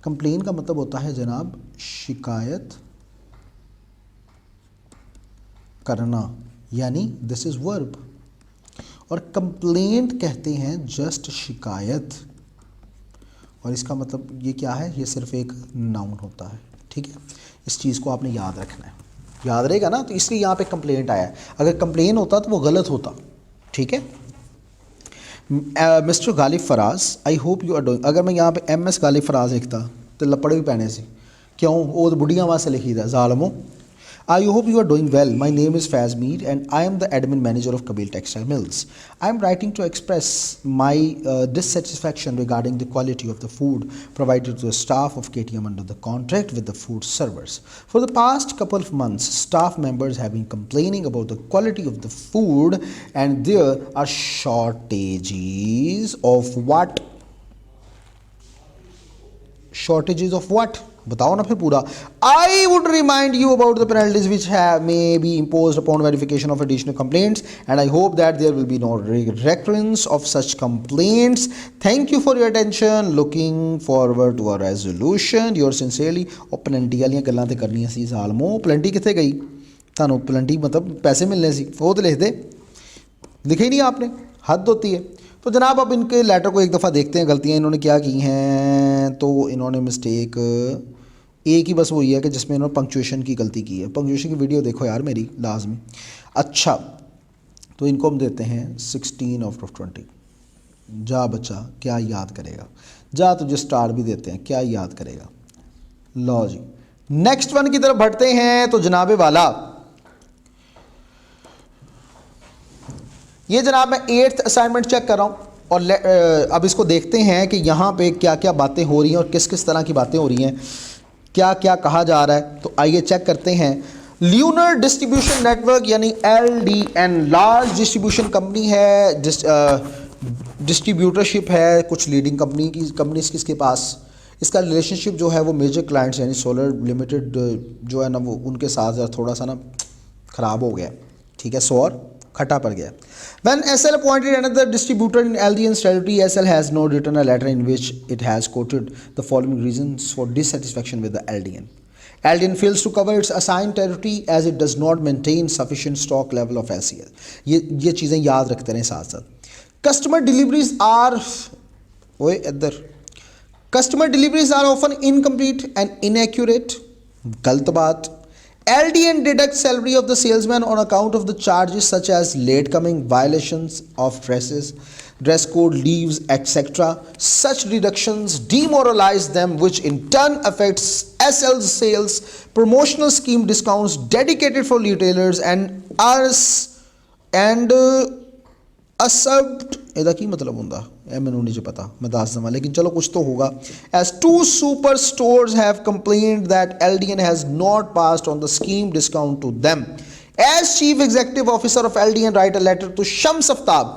कंप्लेन का मतलब होता है जनाब शिकायत करना, यानी दिस इज़ वर्ब, और कंप्लेंट कहते हैं जस्ट शिकायत, और इसका मतलब ये क्या है, ये सिर्फ एक नाउन होता है, ठीक है। इस चीज़ को आपने याद रखना है, याद रहेगा ना, तो इसलिए यहाँ पे कंप्लेंट आया है। अगर कंप्लेन होता तो वो गलत होता, ठीक है। Mister Ghalib Faraz, I hope you are doing, अगर मैं यहाँ पे एम एस गालिब फराज लिखता तो लपड़ भी पैने से, क्यों वो तो बुढ़िया वास्ते लिखी था जालमो। I hope you are doing well. My name is Faz Mir and I am the admin manager of Kabil Textile Mills. I am writing to express my dissatisfaction regarding the quality of the food provided to the staff of KTM under the contract with the food servers. For the past couple of months, staff members have been complaining about the quality of the food and there are shortages of what? Shortages of what? बताओ ना फिर पूरा। I would remind you about the penalties which may be imposed upon verification of additional complaints and I hope that there will be no recurrence of such complaints. Thank you for your attention. Looking forward to a resolution. Yours sincerely। और पलंटी वाली गल्लां ते करनियां सी सालमो, पलंटी कित्थे गई? थानू पलंटी मतलब पैसे मिलने सी, वो तो लिख दे, लिखे ही नहीं आपने, हद होती है। तो जनाब अब इनके लेटर को एक दफ़ा देखते हैं, गलतियाँ इन्होंने क्या की हैं। तो इन्होंने मिस्टेक एक ही बस वही है कि जिसमें इन्होंने पंक्चुएशन की गलती की है। पंक्चुएशन की वीडियो देखो यार मेरी लाजमी। अच्छा, तो इनको हम देते हैं 16/20। जा बच्चा क्या याद करेगा, जा तुझे स्टार भी देते हैं, क्या याद करेगा। लो जी नेक्स्ट वन की तरफ बढ़ते हैं। तो जनाबे वाला ये जनाब मैं 8th असाइनमेंट चेक कर रहा हूँ और अब इसको देखते हैं कि यहाँ पे क्या क्या बातें हो रही हैं और किस किस तरह की बातें हो रही हैं, क्या क्या कहा जा रहा है। तो आइए चेक करते हैं। ल्यूनर डिस्ट्रीब्यूशन नेटवर्क यानी LDN लार्ज डिस्ट्रीब्यूशन कंपनी है, डिस्ट्रीब्यूटरशिप है कुछ लीडिंग कंपनीज किसके पास। इसका रिलेशनशिप जो है वो मेजर क्लाइंट्स यानी सोलर लिमिटेड जो है ना वो उनके साथ थोड़ा सा ना ख़राब हो गया, ठीक है, सोर खट्टा पड़ गया। When SL appointed another distributor in LDN's territory, SL has not written a letter in which it has quoted the following reasons for dissatisfaction with the LDN. LDN fails to cover its assigned territory as it does not maintain sufficient stock level of LCL. ये चीज़ें याद रखते रहें साथ साथ। Customer deliveries are ओए इधर Customer deliveries are often incomplete and inaccurate. गलत बात। LDN deducts salary of the salesman on account of the charges such as late coming, violations of dress code, leaves, etc. Such reductions demoralize them, which in turn affects SL's sales. Promotional scheme discounts dedicated for retailers and assumed ਇਹਦਾ ਕੀ ਮਤਲਬ ਹੁੰਦਾ ਇਹ ਮੈਨੂੰ ਨਹੀਂ ਪਤਾ, मैं ਦੱਸ ਦਵਾਂ, लेकिन चलो कुछ तो होगा। As 2 super stores have complained that LDN has not passed on the scheme discount to them. As chief executive officer of LDN write a letter to Shams Aftab,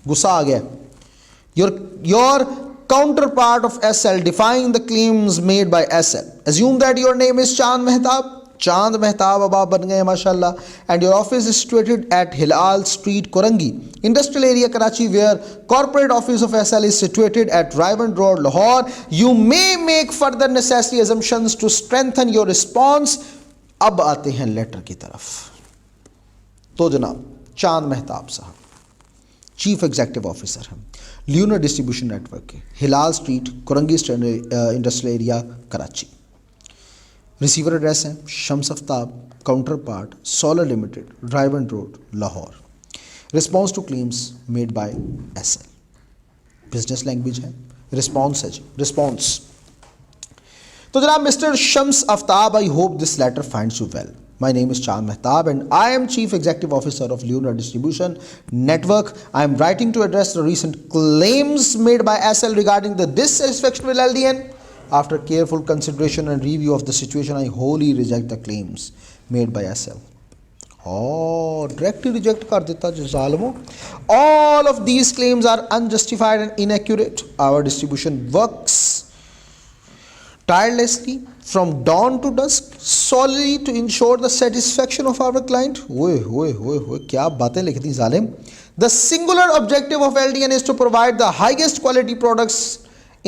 गुस्सा आ गया, your counterpart of SL defying the claims made by SL. Assume that your name is Chand Mehtab. चांद मेहताब अब आप बन गए माशाल्लाह, and your office is situated at Hilal street Korangi industrial area Karachi where corporate office of SL is situated at Raiwind road Lahore. You may make further necessary assumptions to strengthen your response. अब आते हैं letter की तरफ। तो जनाब Chand Mehtab Sahab chief executive officer हैं lunar distribution network के, Hilal street Korangi industrial area Karachi. Receiver address है Shams Aftab, counterpart solar limited, Raiwind road Lahore. Response to claims made by SL, business language है, रिस्पॉन्स है जी, रिस्पॉन्स। तो जनाब mister Shams Aftab, I hope this letter finds you well. My name is Chand Mehtab and I am Chief Executive Officer of Lunar Distribution Network. I am writing to address the recent claims made by SL regarding the dissatisfaction with LDN. After careful consideration and review of the situation, I wholly reject the claims made by SL. Oh, directly reject kar deta jo zalimo. All of these claims are unjustified and inaccurate. Our distribution works tirelessly from dawn to dusk solely to ensure the satisfaction of our client. ओए क्या बातें लिख दी जालिम। The singular objective of LDN is to provide the highest quality products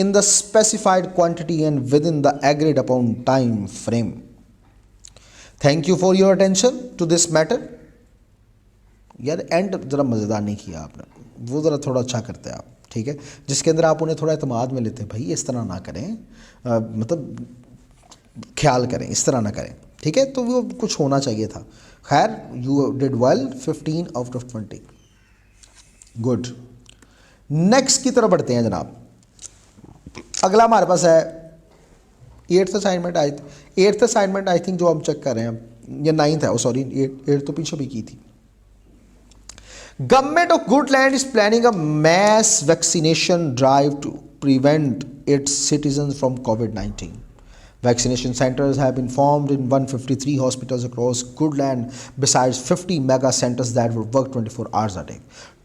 in the specified quantity and within the agreed upon time frame. Thank you for your attention to this matter. यार and ज़रा मज़ेदार नहीं किया आपने, वो ज़रा थोड़ा अच्छा करते हैं आप, ठीक है, जिसके अंदर आप उन्हें थोड़ा एतमाद में लेते हैं, भाई इस तरह ना करें, मतलब ख्याल करें, इस तरह ना करें, ठीक है, तो वो कुछ होना चाहिए था। खैर you did well, 15 out of 20, good. Next की तरफ बढ़ते हैं जनाब। अगला हमारे पास है एट्थ असाइनमेंट आई थिंक जो हम चेक कर रहे हैं, ये 9th है, सॉरी 8 तो पीछे भी की थी। Government of Goodland is planning a mass vaccination drive to prevent its citizens from कोविड-19. Vaccination centers have been formed in 153 hospitals across Goodland, besides 50 mega centers that will work 24 hours a day.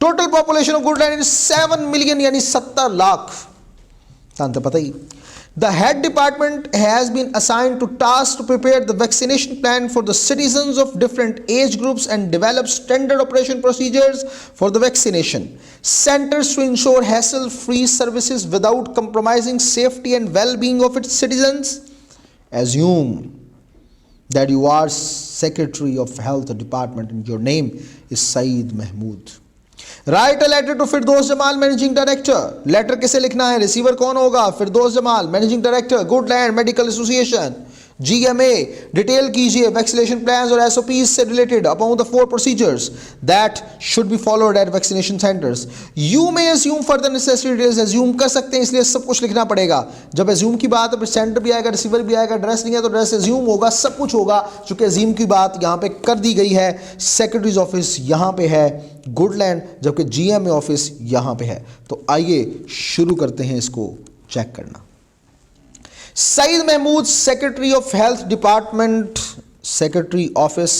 Total population of Goodland is 7 million, यानी 70 लाख। तो पता ही। The head department has been assigned to task to prepare the vaccination plan for the citizens of different age groups and develop standard operation procedures for the vaccination centers to ensure hassle-free services without compromising safety and well-being of its citizens. Assume that you are Secretary of Health Department and your name is Saeed Mahmood. Write a letter to Firdaus Jamal, Managing Director. Letter किसे लिखना है? Receiver कौन होगा? Firdaus Jamal, managing director, Goodland Medical Association, GMA. Detail कीजिए vaccination plans और SOPs से related about the 4 procedures that should be followed at vaccination centres. You may assume further necessary details. Assume कर सकते हैं, इसलिए सब कुछ लिखना पड़ेगा. जब अज्यूम की बात है फिर सेंटर भी आएगा, रिसीवर भी आएगा, एड्रेस नहीं है तो एड्रेस अज्यूम होगा, सब कुछ होगा. चूंकि अज्यूम की बात यहाँ पे कर दी गई है. सेक्रेटरीज ऑफिस यहाँ पे है गुडलैंड, जबकि GMA ऑफिस यहाँ पे है. तो आइए शुरू करते हैं इसको चेक करना. Saeed Mahmood, Secretary of Health Department, Secretary Office,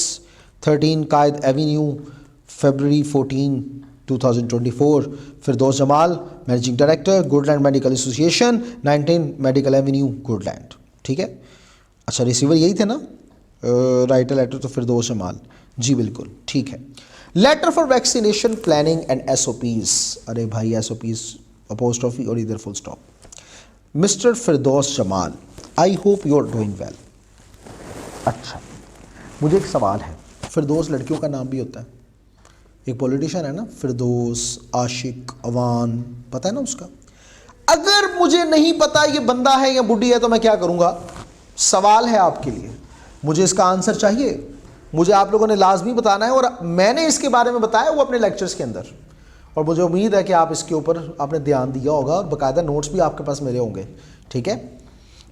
13 Qaid Avenue, February 14, 2024. Firdaus Jamal, Managing Director, Goodland Medical Association, 19 Medical Avenue, Goodland. ठीक है. अच्छा रिसीवर यही थे ना? राइट लेटर तो फिरदौस जमाल जी, बिल्कुल ठीक है. Letter for vaccination planning and SOPs. अरे भाई SOPs अपोस्ट्रोफी और इधर full stop. Mister Firdous Jamal, I hope you are doing well. अच्छा मुझे एक सवाल है. फिरदौस लड़कियों का नाम भी होता है. एक पॉलिटिशियन है ना फिरदौस, आशिक, अवान, पता है ना उसका. अगर मुझे नहीं पता ये बंदा है या बुढ़ी है तो मैं क्या करूँगा? सवाल है आपके लिए, मुझे इसका आंसर चाहिए. मुझे आप लोगों ने लाजमी बताना है और मैंने इसके बारे में बताया वो अपने लेक्चर्स के अंदर, और मुझे उम्मीद है कि आप इसके ऊपर आपने ध्यान दिया होगा और बाकायदा नोट्स भी आपके पास मेरे होंगे. ठीक है,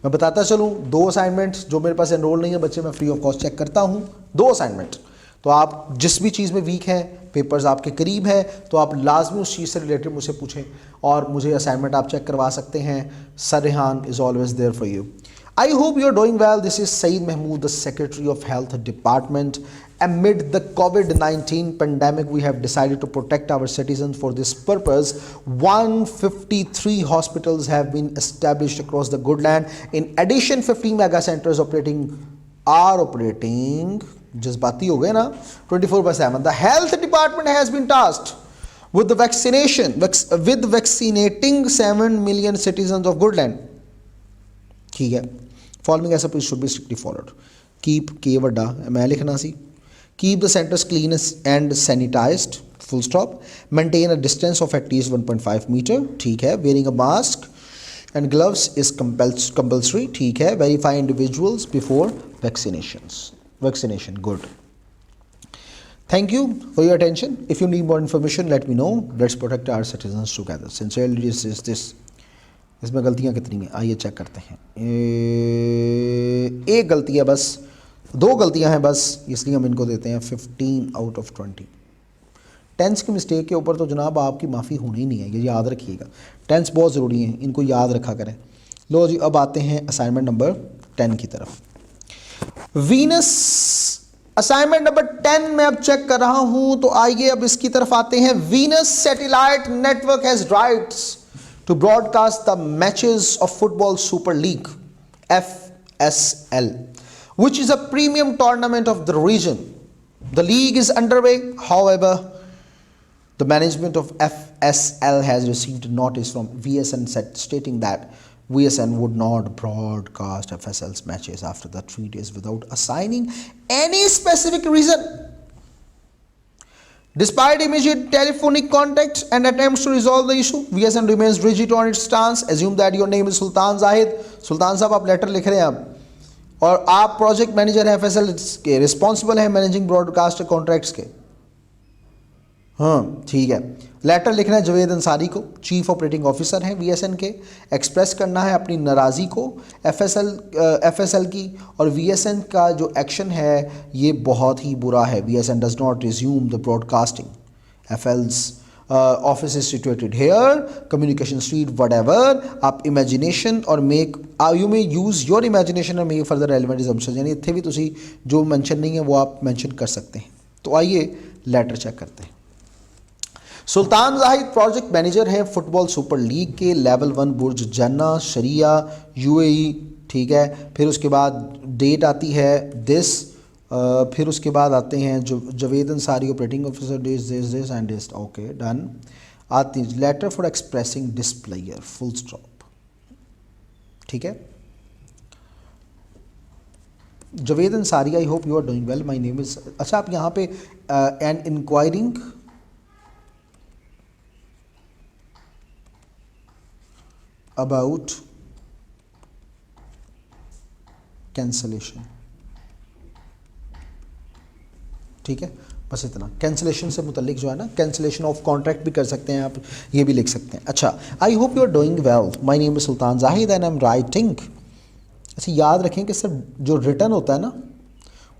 मैं बताता चलूँ. 2 असाइनमेंट जो मेरे पास एनरोल नहीं है बच्चे, मैं फ्री ऑफ कॉस्ट चेक करता हूँ. 2 असाइनमेंट. तो आप जिस भी चीज़ में वीक हैं, पेपर्स आपके करीब है, तो आप लाजमी उस चीज़ से रिलेटेड मुझसे पूछें और मुझे असाइनमेंट आप चेक करवा सकते हैं. Sir Rehan is always there for you. I hope you are doing well. This is Saeed Mahmood, the Secretary of Health Department. Amid the COVID-19 pandemic, we have decided to protect our citizens. For this purpose, 153 hospitals have been established across the Goodland. In addition, 50 mega centers are operating. जज्बाती हो गए ना, 24/7. The Health Department has been tasked with the vaccinating 7 million citizens of Goodland. ठीक है. Following SOPs should be strictly followed. Keep K वड्डा मैं लिखना सी. Keep the centers clean and sanitized. Full stop. Maintain a distance of at least 1.5 meter. ठीक है. Wearing a mask and gloves is compulsory. ठीक है. Verify individuals before vaccination. Good. Thank you for your attention. If you need more information, let me know. Let's protect our citizens together. Sincerely, this. इसमें गलतियाँ कितनी हैं आइए check करते हैं. एक गलती है बस, 2 गलतियाँ हैं बस, इसलिए हम इनको देते हैं 15 आउट ऑफ 20. टेंस की मिस्टेक के ऊपर तो जनाब आपकी माफ़ी होनी ही नहीं है, ये याद रखिएगा. टेंस बहुत ज़रूरी है, इनको याद रखा करें. लो जी, अब आते हैं असाइनमेंट नंबर 10 की तरफ. वीनस असाइनमेंट नंबर 10 में अब चेक कर रहा हूँ, तो आइए अब इसकी तरफ आते हैं. Venus satellite network has rights to broadcast the matches of Football Super League FSL, which is a premium tournament of the region. The league is underway. However, the management of FSL has received notice from VSN stating that VSN would not broadcast FSL's matches after the 3 days without assigning any specific reason. Despite immediate telephonic contacts and attempts to resolve the issue, VSN remains rigid on its stance. Assume that your name is सुल्तान जाहिद. सुल्तान साहब आप letter लिख रहे हैं अब, और आप project manager हैं FSL के, रिस्पॉन्सिबल हैं मैनेजिंग ब्रॉडकास्ट कॉन्ट्रैक्ट्स के. हाँ ठीक है। लेटर लिखना है जवेद अंसारी को, चीफ ऑपरेटिंग ऑफिसर हैं वीएसएन के। एक्सप्रेस करना है अपनी नाराज़ी को एफएसएल की, और वीएसएन का जो एक्शन है ये बहुत ही बुरा है। VSN does not resume the broadcasting, FL's office is situated here, communication street, whatever. आप इमेजिनेशन और make you may use your imagination और मेक फर्दर रेलिवेंट assumptions, यानी इतने भी तुसी जो मेंशन नहीं है वो आप मेंशन कर सकते हैं। तो आइए लेटर चेक करते हैं। सुल्तान जाहिद प्रोजेक्ट मैनेजर हैं फुटबॉल सुपर लीग के, लेवल 1 बुर्ज जन्ना शरिया यूएई, ठीक है। फिर उसके बाद डेट आती है दिस, फिर उसके बाद आते हैं जो Javed Ansari operating officer this and this, okay done. आती letter for expressing displeasure full stop, ठीक है। Javed Ansari, I hope you are doing well, my name is, अच्छा आप यहाँ पे एंड इंक्वायरिंग अबाउट कैंसलेशन, ठीक है, बस इतना। कैंसलेशन से मुतल्लिक जो है ना, कैंसलेशन ऑफ कॉन्ट्रैक्ट भी कर सकते हैं आप, ये भी लिख सकते हैं। अच्छा, I hope you are doing well, my name is Sultan Zahid and I am writing. अच्छा याद रखें कि सर जो रिटर्न होता है ना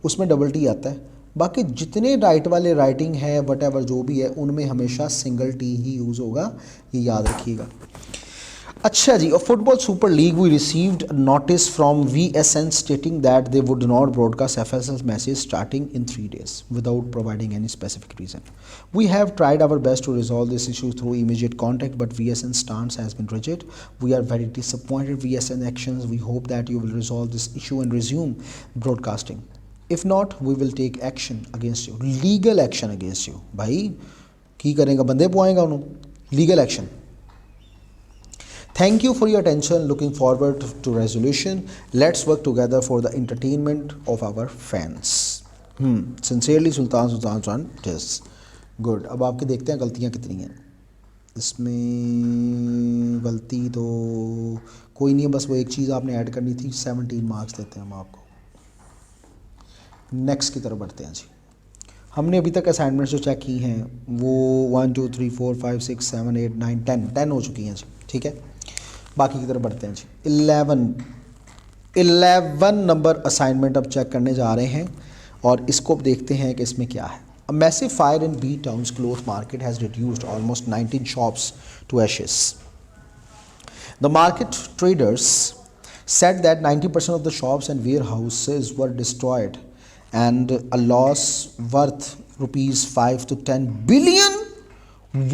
उसमें डबल टी आता है, बाकी जितने राइट वाले राइटिंग है वट एवर जो भी है उनमें हमेशा सिंगल टी ही यूज़ होगा, ये याद रखिएगा। अच्छा जी, और football super league we received notice from VSN stating that they would not broadcast FSL message starting in 3 days without providing any specific reason. We have tried our best to resolve this issue through immediate contact, but VSN stance has been rigid. We are very disappointed VSN actions. We hope that you will resolve this issue and resume broadcasting. If not, we will take action against you. Legal action against you. भाई की करेगा, बंदे पुआएगा उन्होंने, legal action. Thank you for your attention. Looking forward to resolution. Let's work together for the entertainment of our fans. Sincerely Sultan yes. Good. अब आपके देखते हैं गलतियाँ कितनी हैं इसमें। गलती तो कोई नहीं है, बस वो एक चीज़ आपने ऐड करनी थी। 17 मार्क्स देते हैं हम आपको। नेक्स्ट की तरफ बढ़ते हैं जी। हमने अभी तक असाइनमेंट्स जो चेक की हैं वो 1 2 3 4 5 6 7 8 9 10 हो चुकी हैं जी, ठीक है। बाकी की तरफ बढ़ते हैं जी। 11 नंबर असाइनमेंट अब चेक करने जा रहे हैं और इसको अब देखते हैं कि इसमें क्या है। A massive fire in B Town's cloth market has reduced almost 19 shops to ashes. The market traders said that 90% of the shops and warehouses were destroyed and a loss worth rupees 5 to 10 billion.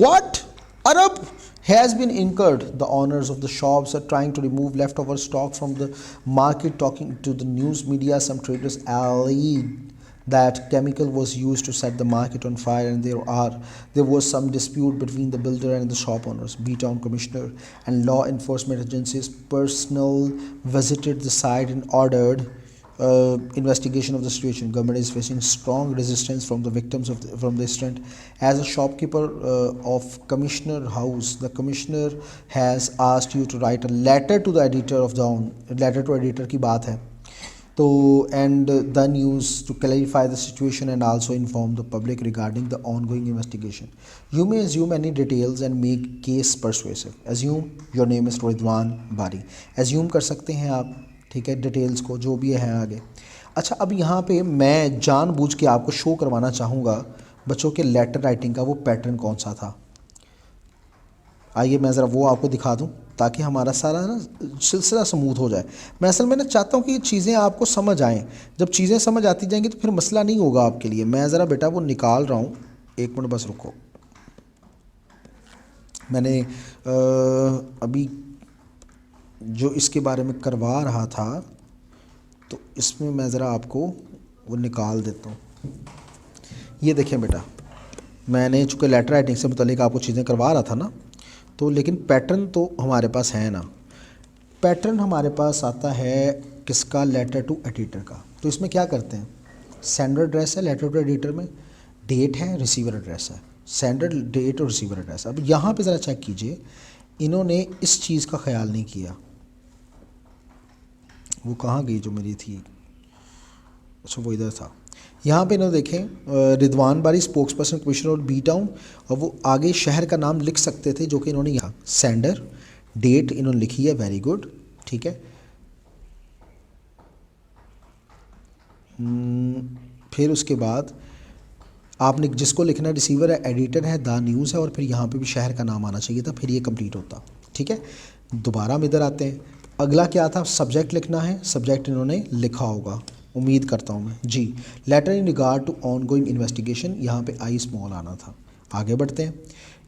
What? Arab has been incurred. The owners of the shops are trying to remove leftover stock from the market. Talking to the news media, some traders alleged that chemical was used to set the market on fire, and there was some dispute between the builder and the shop owners. B-Town Commissioner and law enforcement agencies personnel visited the site and ordered investigation of the situation. Government is facing strong resistance from the victims from the incident. As a shopkeeper of Commissioner House, the commissioner has asked you to write a letter to the editor of the letter to editor की बात है तो and the news to clarify the situation and also inform the public regarding the ongoing investigation. You may assume any details and make case persuasive. Assume your name is Ridwan Bari. Assume कर सकते हैं आप, ठीक है, details को जो भी है आगे। अच्छा, अब यहाँ पे मैं जानबूझ के आपको शो करवाना चाहूँगा बच्चों के लेटर राइटिंग का वो पैटर्न कौन सा था। आइए मैं ज़रा वो आपको दिखा दूँ ताकि हमारा सारा ना सिलसिला स्मूथ हो जाए। मैं असल में ना चाहता हूँ कि ये चीज़ें आपको समझ आएँ। जब चीज़ें समझ आती जाएंगी तो फिर मसला नहीं होगा आपके लिए। मैं ज़रा बेटा वो निकाल रहा हूँ, एक मिनट बस रुको। मैंने अभी जो इसके बारे में करवा रहा था तो इसमें मैं ज़रा आपको वो निकाल देता हूँ। ये देखें बेटा, मैंने चूँकि लेटर राइटिंग से मुतालिक आपको चीज़ें करवा रहा था ना, तो लेकिन पैटर्न तो हमारे पास है ना। पैटर्न हमारे पास आता है किसका, लेटर टू एडिटर का। तो इसमें क्या करते हैं, सेंडर एड्रेस है, लेटर टू एडिटर में डेट है, रिसीवर एड्रेस है, सेंडर डेट और रिसीवर एड्रेस। अब यहाँ पे ज़रा चेक कीजिए, इन्होंने इस चीज़ का ख्याल नहीं किया। वो कहाँ गई जो मेरी थी, अच्छा वो इधर था। यहाँ पे इन्होंने देखें रिदवान बारी स्पोक्स पर्सन कमिश्नर और बी टाउन, और वो आगे शहर का नाम लिख सकते थे जो कि इन्होंने यहाँ सेंडर, डेट इन्होंने लिखी है, वेरी गुड, ठीक है। फिर उसके बाद आपने जिसको लिखना है रिसीवर है, एडिटर है, द न्यूज़ है, और फिर यहाँ पे भी शहर का नाम आना चाहिए था, फिर ये कंप्लीट होता, ठीक है। दोबारा हम इधर आते हैं, अगला क्या था, सब्जेक्ट लिखना है, सब्जेक्ट इन्होंने लिखा होगा, उम्मीद करता हूँ मैं जी। Letter in regard to ongoing investigation, यहाँ पे आई स्मॉल आना था। आगे बढ़ते हैं,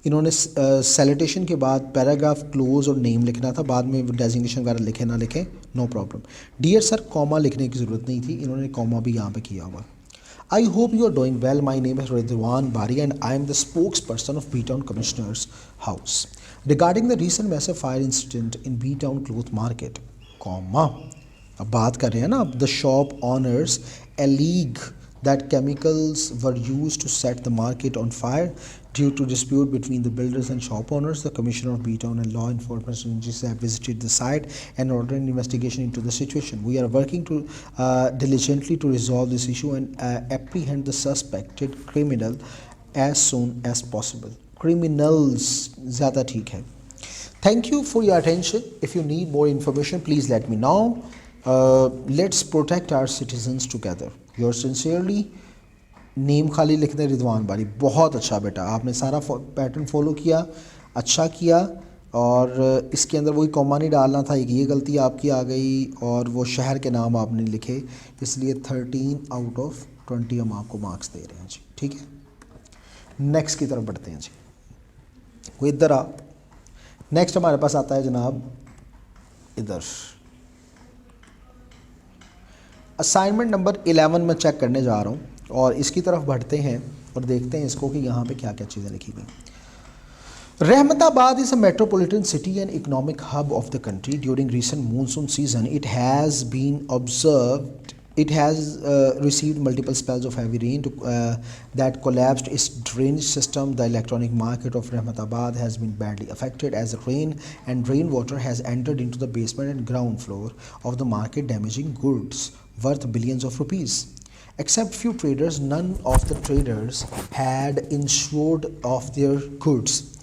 इन्होंने सैल्यूटेशन के बाद पैराग्राफ क्लोज और नेम लिखना था, बाद में डेजिग्नेशन वगैरह लिखे ना लिखें no problem. Dear sir comma लिखने की ज़रूरत नहीं थी, इन्होंने कॉमा भी यहाँ पे किया हुआ। I hope you are doing well. My name is Ridwan Bari and I am the spokesperson of B-Town Commissioner's House. Regarding the recent massive fire incident in B-Town Cloth Market, comma, अब बात कर रहे हैं ना, the shop owners allege that chemicals were used to set the market on fire. Due to dispute between the builders and shop owners, the Commissioner of B-Town and law enforcement agencies have visited the site and ordered an investigation into the situation. We are working to diligently to resolve this issue and apprehend the suspected criminal as soon as possible. Criminals ज़्यादा ठीक है. Thank you for your attention. If you need more information, please let me know. Let's protect our citizens together. Yours sincerely. Name खाली लिख दें रिदवान बारी। बहुत अच्छा बेटा, आपने सारा पैटर्न फॉलो किया, अच्छा किया, और इसके अंदर वही कॉमा नहीं डालना था, एक ये गलती आपकी आ गई, और वो शहर के नाम आपने लिखे, इसलिए 13 आउट ऑफ 20 हम आपको मार्क्स दे रहे हैं जी, ठीक है। नेक्स्ट की तरफ बढ़ते हैं जी, वो इधर आ। नेक्स्ट हमारे पास आता है जनाब इधर, असाइनमेंट नंबर 11 में चेक करने जा रहा हूँ, और इसकी तरफ बढ़ते हैं और देखते हैं इसको कि यहाँ पे क्या क्या चीज़ें लिखी गई। Rahmatabad is a metropolitan city and economic hub of the country. During recent monsoon season, it has been observed, it has received multiple spells of heavy rain that collapsed its drainage system. The electronic market of Rahmatabad has been badly affected as rain and rainwater has entered into the basement and ground floor of the market, damaging goods worth billions of rupees. Except few traders, none of the traders had insured of their goods.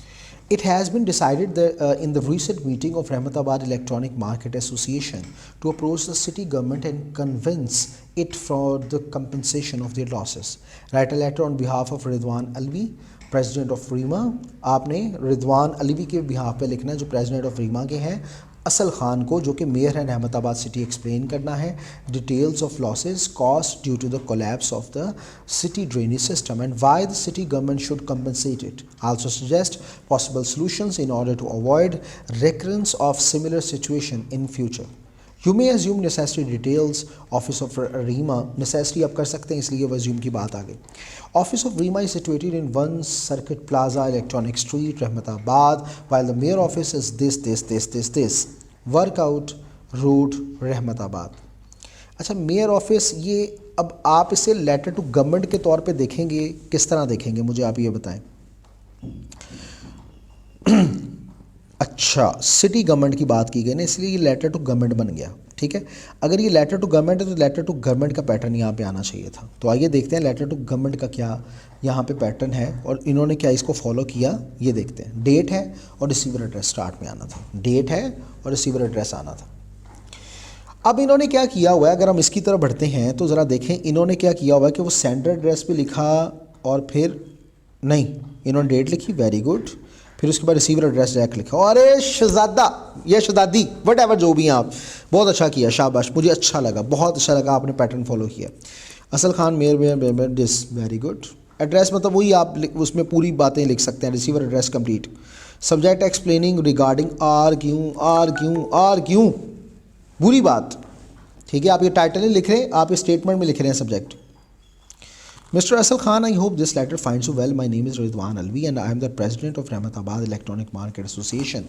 It has been decided that in the recent meeting of Rahmatabad Electronic Market Association to approach the city government and convince it for the compensation of their losses. Write a letter on behalf of Ridwan Alvi, President of REMA. आपने रिदवान अलवी के behalf पे लिखना है जो president of Reema के हैं, असल खान को जो कि मेयर है रहमताबाद सिटी, एक्सप्लेन करना है details of losses cost due to the collapse of the city drainage system and why the city government should compensate it. Also suggest possible solutions in order to avoid recurrence of similar situation in future. You may assume necessary details. Office of Reema necessary आप कर सकते हैं, इसलिए वो assume की बात आ गई. Office of Reema is situated in 1 circuit plaza electronic street Rehmatabad while the mayor office is this workout road Rehmatabad. अच्छा, मेयर ऑफिस ये अब आप इसे लेटर टू गवर्नमेंट के तौर पे देखेंगे, किस तरह देखेंगे मुझे आप ये बताएं. अच्छा, सिटी गवर्नमेंट की बात की गई ना, इसलिए ये लेटर टू गवर्नमेंट बन गया, ठीक है. अगर ये लेटर टू गवर्नमेंट है तो लेटर टू गवर्नमेंट का पैटर्न यहाँ पे आना चाहिए था. तो आइए देखते हैं लेटर टू गवर्नमेंट का क्या यहाँ पे पैटर्न है और इन्होंने क्या इसको फॉलो किया, ये देखते हैं. डेट है और रिसीवर एड्रेस स्टार्ट में आना था, डेट है और रिसीवर एड्रेस आना था. अब इन्होंने क्या किया हुआ है, अगर हम इसकी तरफ बढ़ते हैं तो ज़रा देखें इन्होंने क्या किया हुआ है कि वो सेंडर एड्रेस पे लिखा और फिर नहीं, इन्होंने डेट लिखी, वेरी गुड, फिर उसके बाद रिसीवर एड्रेस डायरेक्ट लिखा. अरे शहजादा या शहजादी वट एवर जो भी हैं आप, बहुत अच्छा किया, शाबाश, मुझे अच्छा लगा, बहुत अच्छा लगा, आपने पैटर्न फॉलो किया. असल Khan mayor this, very good. Address मतलब वही आप उसमें पूरी बातें लिख सकते हैं, receiver address complete. Subject explaining regarding argue बुरी बात, ठीक है. आप ये टाइटल नहीं लिख रहे, आप ये स्टेटमेंट में लिख रहे हैं subject. Mr. Asal Khan, I hope this letter finds you well. My name is Ridwan Alvi and I am the president of Rahmatabad Electronic Market Association.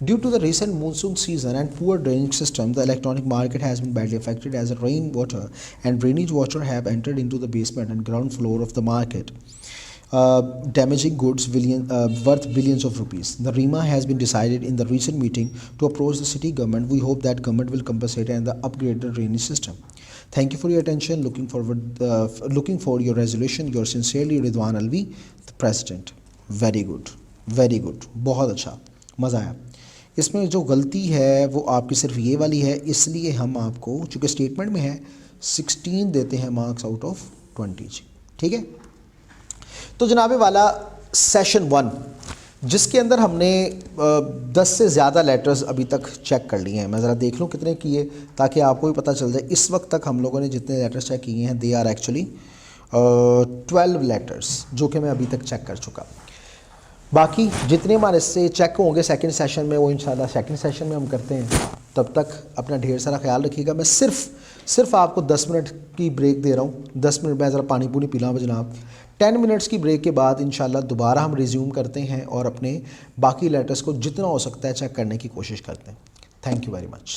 Due to the recent monsoon season and poor drainage system, the electronic market has been badly affected as rainwater and drainage water have entered into the basement and ground floor of the market, damaging goods worth billions of rupees. The REMA has been decided in the recent meeting to approach the city government. We hope that government will compensate and upgrade the drainage system. Thank you for your attention. Looking for your resolution. Yours sincerely, Ridwan Alvi, the President. Very good, very good. बहुत अच्छा, मज़ा आया। इसमें जो गलती है वो आपकी सिर्फ ये वाली है, इसलिए हम आपको, चूँकि स्टेटमेंट में है, 16 देते हैं मार्क्स आउट ऑफ 20 जी। ठीक है, तो जनाबे वाला सेशन 1 जिसके अंदर हमने 10 से ज़्यादा लेटर्स अभी तक चेक कर लिए हैं। मैं ज़रा देख लूँ कितने किए, ताकि आपको भी पता चल जाए। इस वक्त तक हम लोगों ने जितने लेटर्स चेक किए हैं, दे आर एक्चुअली 12 लेटर्स, जो कि मैं अभी तक चेक कर चुका। बाकी जितने हमारे से चेक होंगे सेकंड सेशन में, वो इंशाल्लाह सेकंड सेशन में हम करते हैं। तब तक अपना ढेर सारा ख्याल रखिएगा। मैं सिर्फ आपको 10 मिनट की ब्रेक दे रहा हूँ। 10 मिनट में ज़रा पानी पूनी पी लाऊँ जनाब। 10 मिनट्स की ब्रेक के बाद इंशाल्लाह दोबारा हम रिज्यूम करते हैं और अपने बाकी लेटर्स को जितना हो सकता है चेक करने की कोशिश करते हैं। Thank you very much.